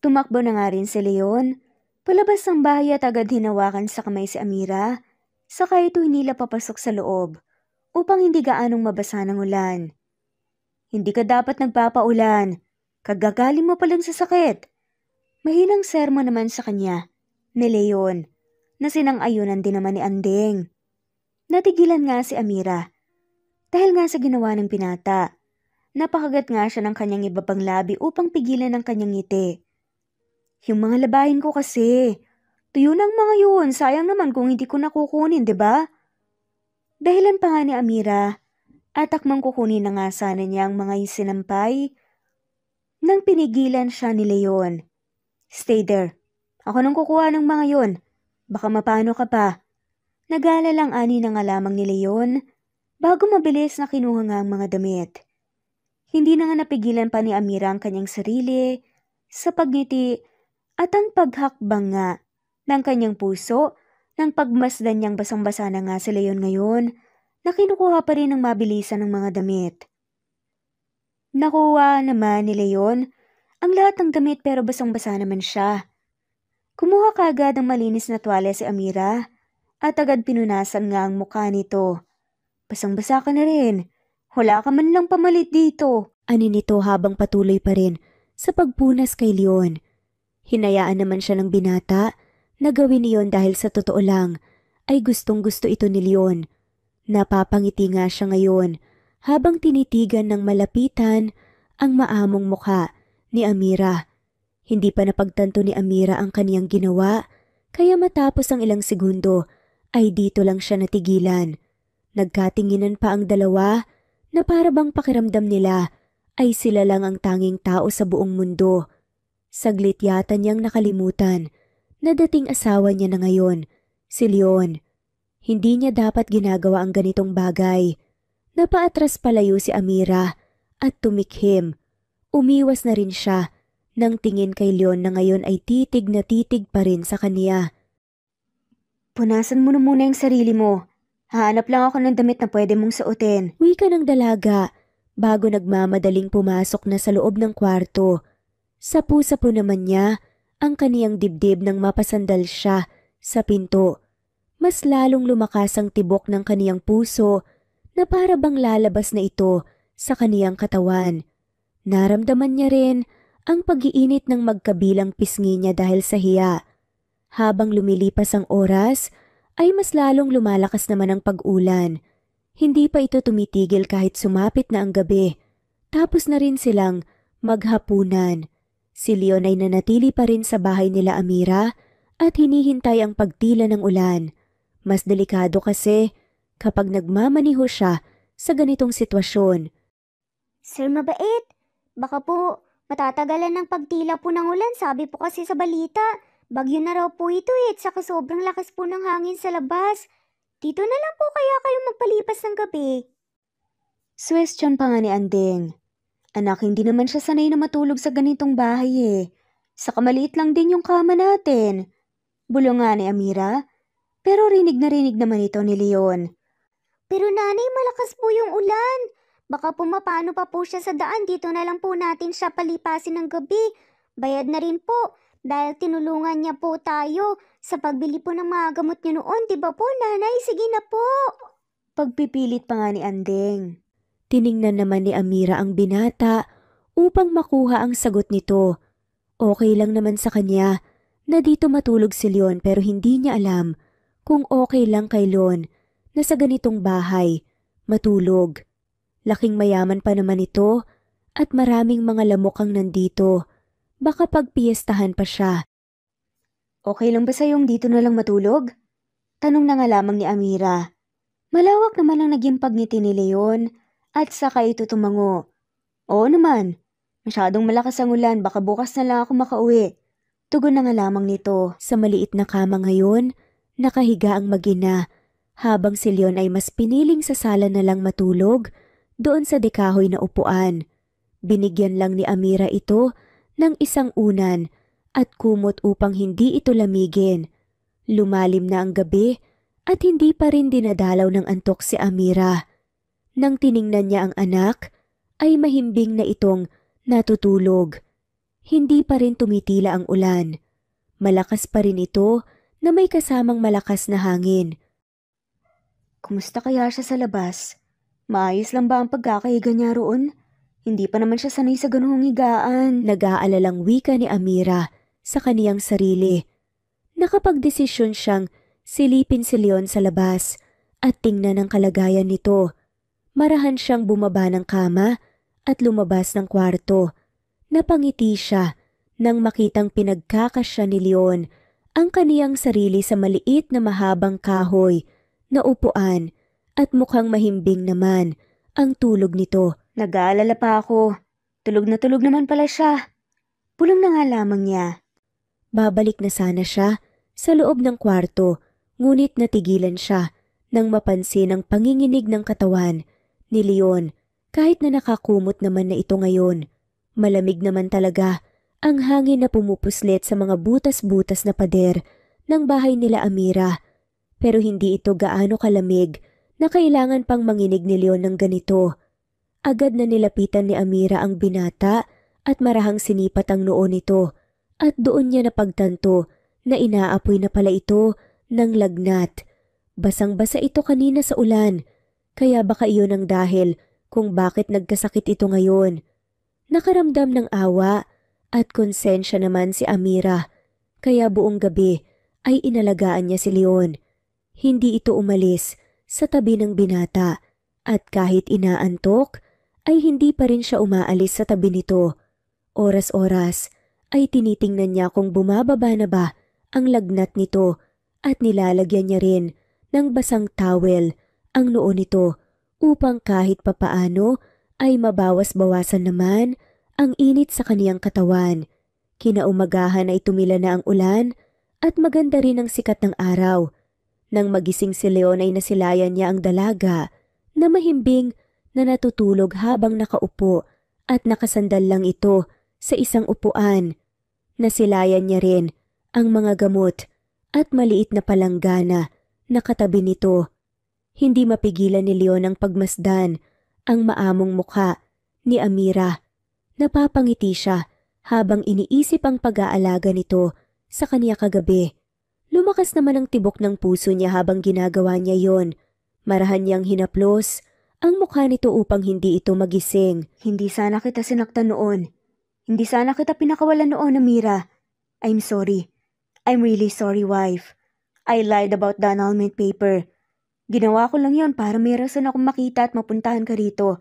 Tumakbo na nga rin si Leon. Palabas ng bahay at agad hinawakan sa kamay si Amira. Saka ito hinila papasok sa loob upang hindi gaanong mabasa ng ulan. Hindi ka dapat nagpapaulan. Kagagaling mo pa lang sa sakit. Mahinang sermo naman sa kanya ni Leon na sinang-ayunan din naman ni Andeng. Natigilan nga si Amira dahil nga sa ginawa ng binata. Napakagat nga siya ng kanyang iba pang labi upang pigilan ang kanyang ngiti. Yung mga labahin ko kasi. Tuyo ng mga yun. Sayang naman kung hindi ko nakukunin, di ba? Dahilan pa nga ni Amira at akmang kukunin na nga sana niya ang mga sinampay nang pinigilan siya ni Leon. Stay there. Ako nang kukuha ng mga yun. Baka mapano ka pa. Nag-aalalang ani na nga lamang ni Leon bago mabilis na kinuha nga ang mga damit. Hindi na nga napigilan pa ni Amira ang kanyang sarili sa pagngiti at ang paghakbang nga ng kanyang puso nang pagmasdan niyang basang-basa na nga si Leon ngayon na kinukuha pa rin ng mabilisan ng mga damit. Nakuha naman ni Leon ang lahat ng damit pero basang-basa naman siya. Kumuha kaagad ng malinis na tuwalya si Amira at agad pinunasan nga ang mukha nito. Basang-basa ka na rin. Wala ka man lang pamalit dito. Ani nito habang patuloy pa rin sa pagpunas kay Leon. Hinayaan naman siya ng binata na gawin iyon dahil sa totoo lang ay gustong-gusto ito ni Leon. Napapangiti nga siya ngayon habang tinitigan ng malapitan ang maamong mukha ni Amira. Hindi pa napagtanto ni Amira ang kaniyang ginawa kaya matapos ang ilang segundo ay dito lang siya natigilan. Nagkatinginan pa ang dalawa na para bang pakiramdam nila ay sila lang ang tanging tao sa buong mundo. Saglit yata niyang nakalimutan na dating asawa niya na ngayon, si Leon. Hindi niya dapat ginagawa ang ganitong bagay. Napaatras palayo si Amira at tumikhim. Umiwas na rin siya nang tingin kay Leon na ngayon ay titig na titig pa rin sa kaniya. Punasan mo na muna yung sarili mo. Hahanap lang ako ng damit na pwede mong suotin. Wika ng dalaga bago nagmamadaling pumasok na sa loob ng kwarto. Sapu-sapu naman niya ang kaniyang dibdib nang mapasandal siya sa pinto. Mas lalong lumakas ang tibok ng kaniyang puso na para bang lalabas na ito sa kaniyang katawan. Naramdaman niya rin ang pag-iinit ng magkabilang pisngi niya dahil sa hiya. Habang lumilipas ang oras, ay mas lalong lumalakas naman ang pag-ulan. Hindi pa ito tumitigil kahit sumapit na ang gabi. Tapos na rin silang maghapunan. Si Leon ay nanatili pa rin sa bahay nila Amira at hinihintay ang pagtila ng ulan. Mas delikado kasi kapag nagmamaniho siya sa ganitong sitwasyon. Sir Mabait, baka po matatagalan ng pagtila po ng ulan. Sabi po kasi sa balita, bagyo na raw po ito at saka sobrang lakas po ng hangin sa labas. Dito na lang po kaya kayo magpalipas ng gabi. Suwestyon pa nga ni Andeng. Anak, hindi naman siya sanay na matulog sa ganitong bahay eh. Saka maliit lang din yung kama natin. Bulong nga ni Amira, pero rinig na rinig naman ito ni Leon. Pero nanay, malakas po yung ulan. Baka po mapano pa po siya sa daan. Dito na lang po natin siya palipasin ng gabi. Bayad na rin po. Dahil tinulungan niya po tayo sa pagbili po ng mga gamot niyo noon. Diba po nanay? Sige na po. Pagpipilit pa nga ni Andeng. Tiningnan naman ni Amira ang binata upang makuha ang sagot nito. Okay lang naman sa kanya na dito matulog si Leon pero hindi niya alam kung okay lang kay Leon na sa ganitong bahay matulog. Laking mayaman pa naman ito at maraming mga lamok ang nandito. Baka pagpiestahan pa siya. Okay lang ba sa'yong dito na lang matulog? Tanong na nga lamang ni Amira. Malawak naman ang naging pagngiti ni Leon at saka ito tumango. Oo naman. Masyadong malakas ang ulan, baka bukas na lang ako makauwi. Tugon na nga lamang nito. Sa maliit na kama ngayon, nakahiga ang mag-ina, habang si Leon ay mas piniling sa sala na lang matulog doon sa dekahoy na upuan. Binigyan lang ni Amira ito ng isang unan at kumot upang hindi ito lamigin. Lumalim na ang gabi at hindi pa rin dinadalaw ng antok si Amira. Nang tiningnan niya ang anak, ay mahimbing na itong natutulog. Hindi pa rin tumitila ang ulan. Malakas pa rin ito na may kasamang malakas na hangin. Kumusta kaya siya sa labas? Maayos lang ba ang pagkakahiga niya roon? Hindi pa naman siya sanay sa ganung higaan. Nag-aalalang wika ni Amira sa kaniyang sarili. Nakapagdesisyon siyang silipin si Leon sa labas at tingnan ang kalagayan nito. Marahan siyang bumaba ng kama at lumabas ng kwarto. Napangiti siya nang makitang pinagkakasya ni Leon ang kaniyang sarili sa maliit na mahabang kahoy na upuan at mukhang mahimbing naman ang tulog nito. Nag-aalala pa ako. Tulog na tulog naman pala siya. Pulong na nga lamang niya. Babalik na sana siya sa loob ng kwarto, ngunit natigilan siya nang mapansin ang panginginig ng katawan ni Leon kahit na nakakumot naman na ito ngayon. Malamig naman talaga ang hangin na pumupuslit sa mga butas-butas na pader ng bahay nila Amira. Pero hindi ito gaano kalamig na kailangan pang manginig ni Leon ng ganito. Agad na nilapitan ni Amira ang binata at marahang sinipat ang noo nito at doon niya napagtanto na inaapoy na pala ito ng lagnat. Basang-basa ito kanina sa ulan, kaya baka iyon ang dahil kung bakit nagkasakit ito ngayon. Nakaramdam ng awa at konsensya naman si Amira, kaya buong gabi ay inalagaan niya si Leon. Hindi ito umalis sa tabi ng binata at kahit inaantok ay hindi pa rin siya umaalis sa tabi nito. Oras-oras ay tinitingnan niya kung bumababa na ba ang lagnat nito at nilalagyan niya rin ng basang towel ang noo nito upang kahit papaano ay mabawas-bawasan naman ang init sa kaniyang katawan. Kinaumagahan ay tumila na ang ulan at maganda rin ang sikat ng araw. Nang magising si Leon ay nasilayan niya ang dalaga na mahimbing na natutulog habang nakaupo at nakasandal lang ito sa isang upuan. Nasilayan niya rin ang mga gamot at maliit na palanggana na katabi nito. Hindi mapigilan ni Leon ang pagmasdan ang maamong mukha ni Amira. Napapangiti siya habang iniisip ang pag-aalaga nito sa kaniya kagabi. Lumakas naman ang tibok ng puso niya habang ginagawa niya yon. Marahan niyang hinaplos ang mukha nito upang hindi ito magising. Hindi sana kita sinaktan noon. Hindi sana kita pinakawalan noon, Amira. I'm sorry. I'm really sorry, wife. I lied about the annulment paper. Ginawa ko lang yon para may rason akong makita at mapuntahan ka rito.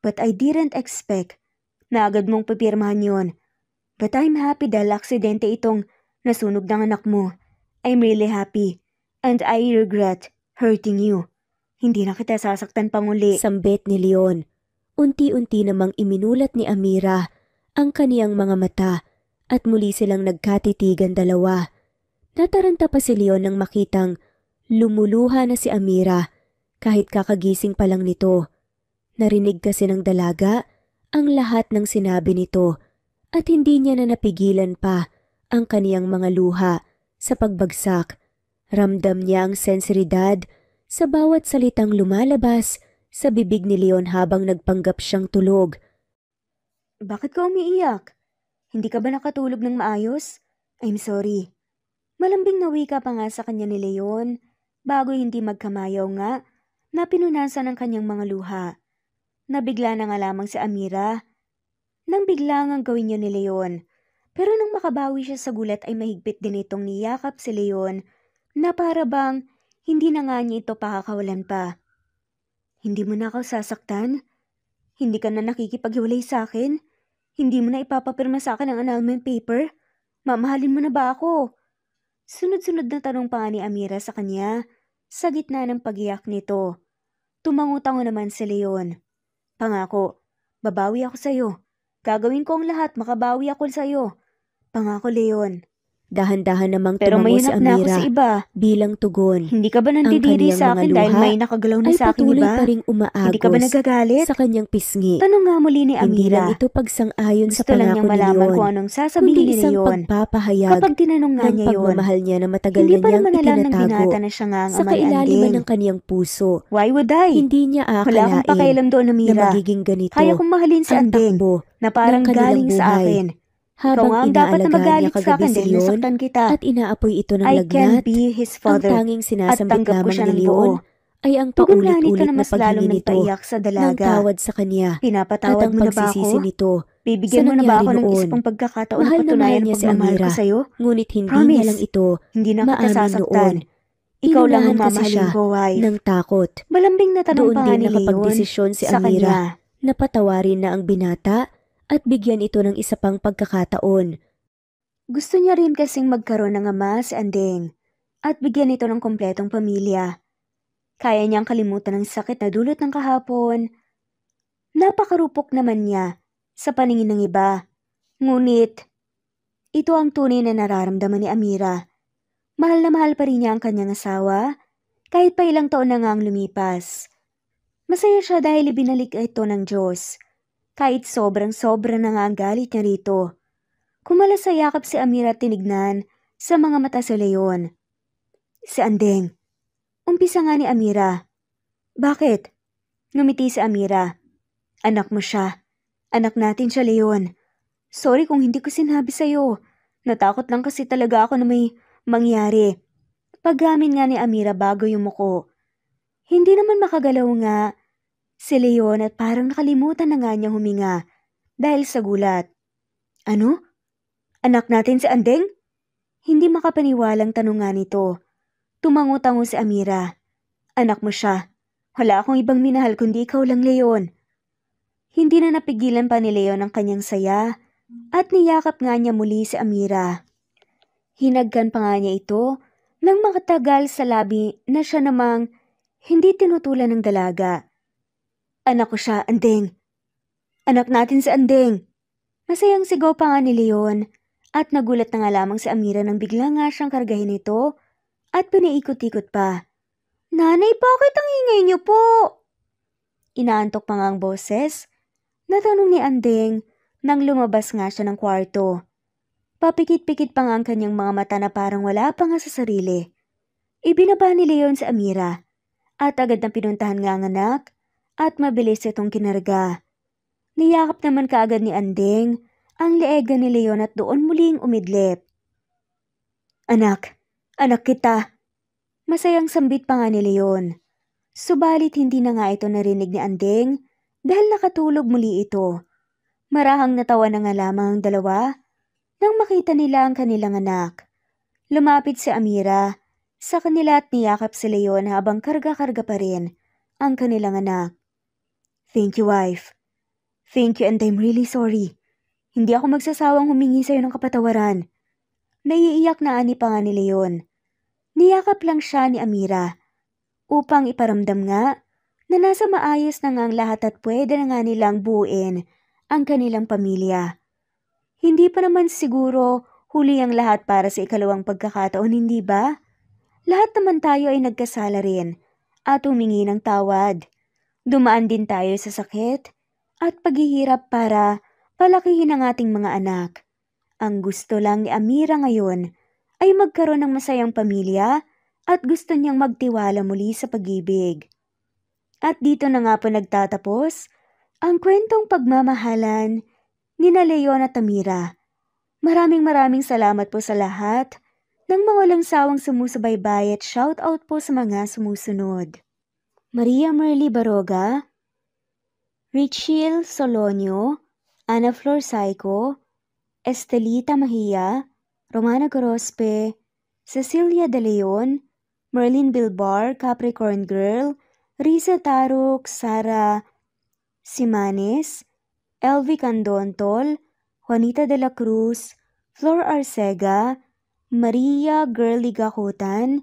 But I didn't expect na agad mong papirmahan yon. But I'm happy dahil aksidente itong nasunog ng anak mo. I'm really happy. And I regret hurting you. Hindi na kita sasaktan pang uli. Sambit ni Leon. Unti-unti namang iminulat ni Amira ang kaniyang mga mata at muli silang nagkatitigan dalawa. Nataranta pa si Leon nang makitang lumuluha na si Amira kahit kakagising pa lang nito. Narinig kasi ng dalaga ang lahat ng sinabi nito at hindi niya na napigilan pa ang kaniyang mga luha sa pagbagsak. Ramdam niya ang sensiridad sa bawat salitang lumalabas sa bibig ni Leon habang nagpanggap siyang tulog. Bakit ka umiiyak? Hindi ka ba nakatulog ng maayos? I'm sorry. Malambing na wika pa nga sa kanya ni Leon bago hindi magkamayaw nga na pinunasan ang kanyang mga luha. Nabigla na nga lamang si Amira nang bigla ngang gawin niya ni Leon. Pero nang makabawi siya sa gulat ay mahigpit din itong niyakap si Leon na para bang hindi na nga niya ito pakakawalan pa. Hindi mo na ako sasaktan? Hindi ka na nakikipaghiwalay sa akin? Hindi mo na ipapapirma sa akin ang annulment paper? Mamahalin mo na ba ako? Sunod-sunod na tanong pa nga ni Amira sa kanya sa gitna ng pag-iyak nito. Tumango-tango naman si Leon. Pangako, babawi ako sa'yo. Gagawin ko ang lahat, makabawi ako sa'yo. Pangako, Leon. Dahan-dahan namang Pero tumango may si anak na ako Amira sa iba. bilang tugon. Hindi ka ba Ang nandidiri kaniyang sa mga akin dahil luha may nakagalaw na ay sa akin, patuloy diba? pa ring Hindi ka ba umaagos nagagalit? sa kanyang pisngi. Tanong nga muli ni Hindi lang Amira. ito pagsang-ayon sa Gusto lang pangako niyang ni malaman Leon, kung anong kundi sasabihin ni isang Leon. pagpapahayag Kapag tinanong nga ng niya yun, pagmamahal niya na matagal hindi na pa niyang naman alam ng itinatago binata na siya nga ang sa ama ni kailaliman Anding. ng kaniyang puso. Why would I? Hindi niya Wala akong akalain pakialam doon, na Amira. magiging ganito Kaya kong mahalin si ang Anding takbo na ng parang kanilang galing sa buhay. akin. Ikaw Habang nga ang dapat na inaalagaan niya magalit sa kagabi akin si dahil Leon nasaktan kita. at inaapoy ito ng I can lagnat, be his ang father tanging at sinasambit tanggap ko lamang siya ni ng Leon buo. ay ang Tugon nga nito paulit-ulit na na mas lalong paghingi nito nagpaiyak sa ng dalaga. tawad sa kanya at Pinapatawad ang mo na ba pagsisisi ako? nito Bibigyan sa mo na ba nangyari ako ng noon. isang pagkakataon na Mahal na mahal patunayan niya ang si pagmamahal ko Amira, sa'yo? ngunit hindi Promise, niya lang ito hindi na kita maamin sasaktan. noon. Ikaw lang ang Inunahan kasi mamahalin siya ko, wife. ng takot. Malambing na tanong Doon pa nga din ni Leon nakapagdesisyon si sa Amira kanya. na patawarin na ang binata at bigyan ito ng isa pang pagkakataon. Gusto niya rin kasing magkaroon ng ama si Anding at bigyan ito ng kompletong pamilya. Kaya niyang kalimutan ang sakit na dulot ng kahapon. Napakarupok naman niya sa paningin ng iba. Ngunit, ito ang tunay na nararamdaman ni Amira. Mahal na mahal pa rin niya ang kanyang asawa kahit pa ilang taon na nga ang lumipas. Masaya siya dahil ibinalik ito ng Diyos. Kahit sobrang-sobra na nga ang galit niya rito. Kumalas sa yakap si Amira at tinignan sa mga mata si Leon. Si Anding. Umpisa nga ni Amira. Bakit? Ngumiti si Amira. Anak mo siya. Anak natin siya, Leon. Sorry kung hindi ko sinabi sa'yo. Natakot lang kasi talaga ako na may mangyari. Paggamin nga ni Amira bago yumuko. Hindi naman makagalaw nga si Leon at parang nakalimutan na nga niya huminga dahil sa gulat. Ano? Anak natin si Anding? Hindi makapaniwalang tanong nga nito. Tumango-tango si Amira. Anak mo siya. Wala akong ibang minahal kundi ikaw lang, Leon. Hindi na napigilan pa ni Leon ang kanyang saya at niyakap nga niya muli si Amira. Hinagkan pa nga niya ito nang makatagal sa labi na siya namang hindi tinutulan ng dalaga. Anak ko siya, Anding. Anak natin si Anding. Masayang sigaw pa nga ni Leon at nagulat na nga lamang si Amira nang bigla nga siyang kargahin ito at piniikot-ikot pa. Nanay, bakit ang ingay niyo po? Inaantok pa nga ang boses. Natanong ni Anding nang lumabas nga siya ng kwarto. Papikit-pikit pa nga ang kanyang mga mata na parang wala pa nga sa sarili. Ibinaba ni Leon sa Amira at agad na pinuntahan nga ang anak at mabilis itong kinarga. Niyakap naman kaagad ni Anding ang leega ni Leon at doon muling umidlip. Anak kita. Masayang sambit pa nga ni Leon. Subalit hindi na nga ito narinig ni Anding dahil nakatulog muli ito. Marahang natawa na nga lamang ang dalawa nang makita nila ang kanilang anak. Lumapit si Amira sa kanila at niyakap si Leon habang karga-karga pa rin ang kanilang anak. Thank you, wife. Thank you and I'm really sorry. Hindi ako magsasawang humingi sa'yo ng kapatawaran. Naiiyak na ani pa nga ni Leon. Niyakap lang siya ni Amira upang iparamdam nga na nasa maayos na nga ang lahat at pwede na nga nilang buuin ang kanilang pamilya. Hindi pa naman siguro huli ang lahat para sa ikalawang pagkakataon, hindi ba? Lahat naman tayo ay nagkasala rin at humingi ng tawad. Dumaan din tayo sa sakit at paghihirap para palakihin ang ating mga anak. Ang gusto lang ni Amira ngayon ay magkaroon ng masayang pamilya at gusto niyang magtiwala muli sa pag-ibig. At dito na nga po nagtatapos ang kwentong pagmamahalan ni Leon at Amira. Maraming salamat po sa lahat ng mga walang sawang sumusubaybay at shout out po sa mga sumusunod. Maria Merly Baroga, Richil Solonio, Ana Flor Saico, Estelita Mahia, Romana Gorospe, Cecilia De Leon, Merlin Bilbar, Capricorn Girl, Risa Taruk, Sara Simanes, Elvi Candontol, Juanita de la Cruz, Flor Arcega, Maria Girly Gakutan,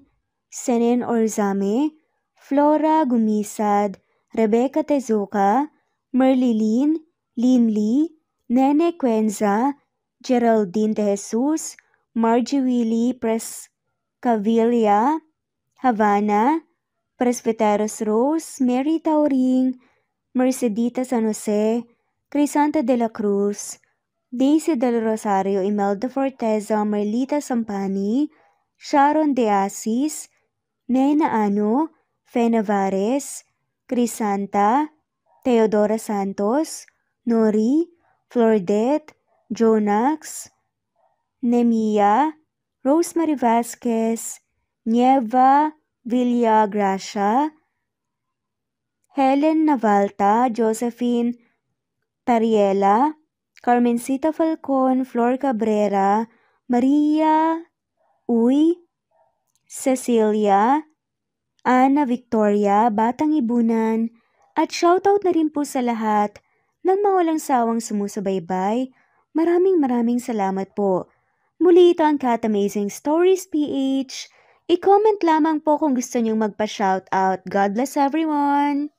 Senen Orzame, Flora Gumisad, Rebecca Tezuka, Merlilin, Lin Lee, Nene Cuenza, Geraldine De Jesus, Margie Willie Prescavilla, Havana, Presbyteros Rose, Mary Tauring, Mercedita San Jose, Crisanta de la Cruz, Daisy del Rosario, Imelda Forteza, Marlita Sampani, Sharon De Asis, Nena Ano, Fe Navares, Crisanta, Teodora Santos, Nori, Flordet, Jonax, Nemia, Rosemary Vasquez, Nieva Villagracia, Helen Navalta, Josephine Tariela, Carmencita Falcon, Flor Cabrera, Maria Uy, Cecilia, Ana Victoria, Batang Ibunan, at shoutout na rin po sa lahat ng mga walang sawang sumusubaybay. Maraming salamat po. Muli ito ang Cat Amazing Stories PH. I-comment lamang po kung gusto niyong magpa-shoutout. God bless everyone!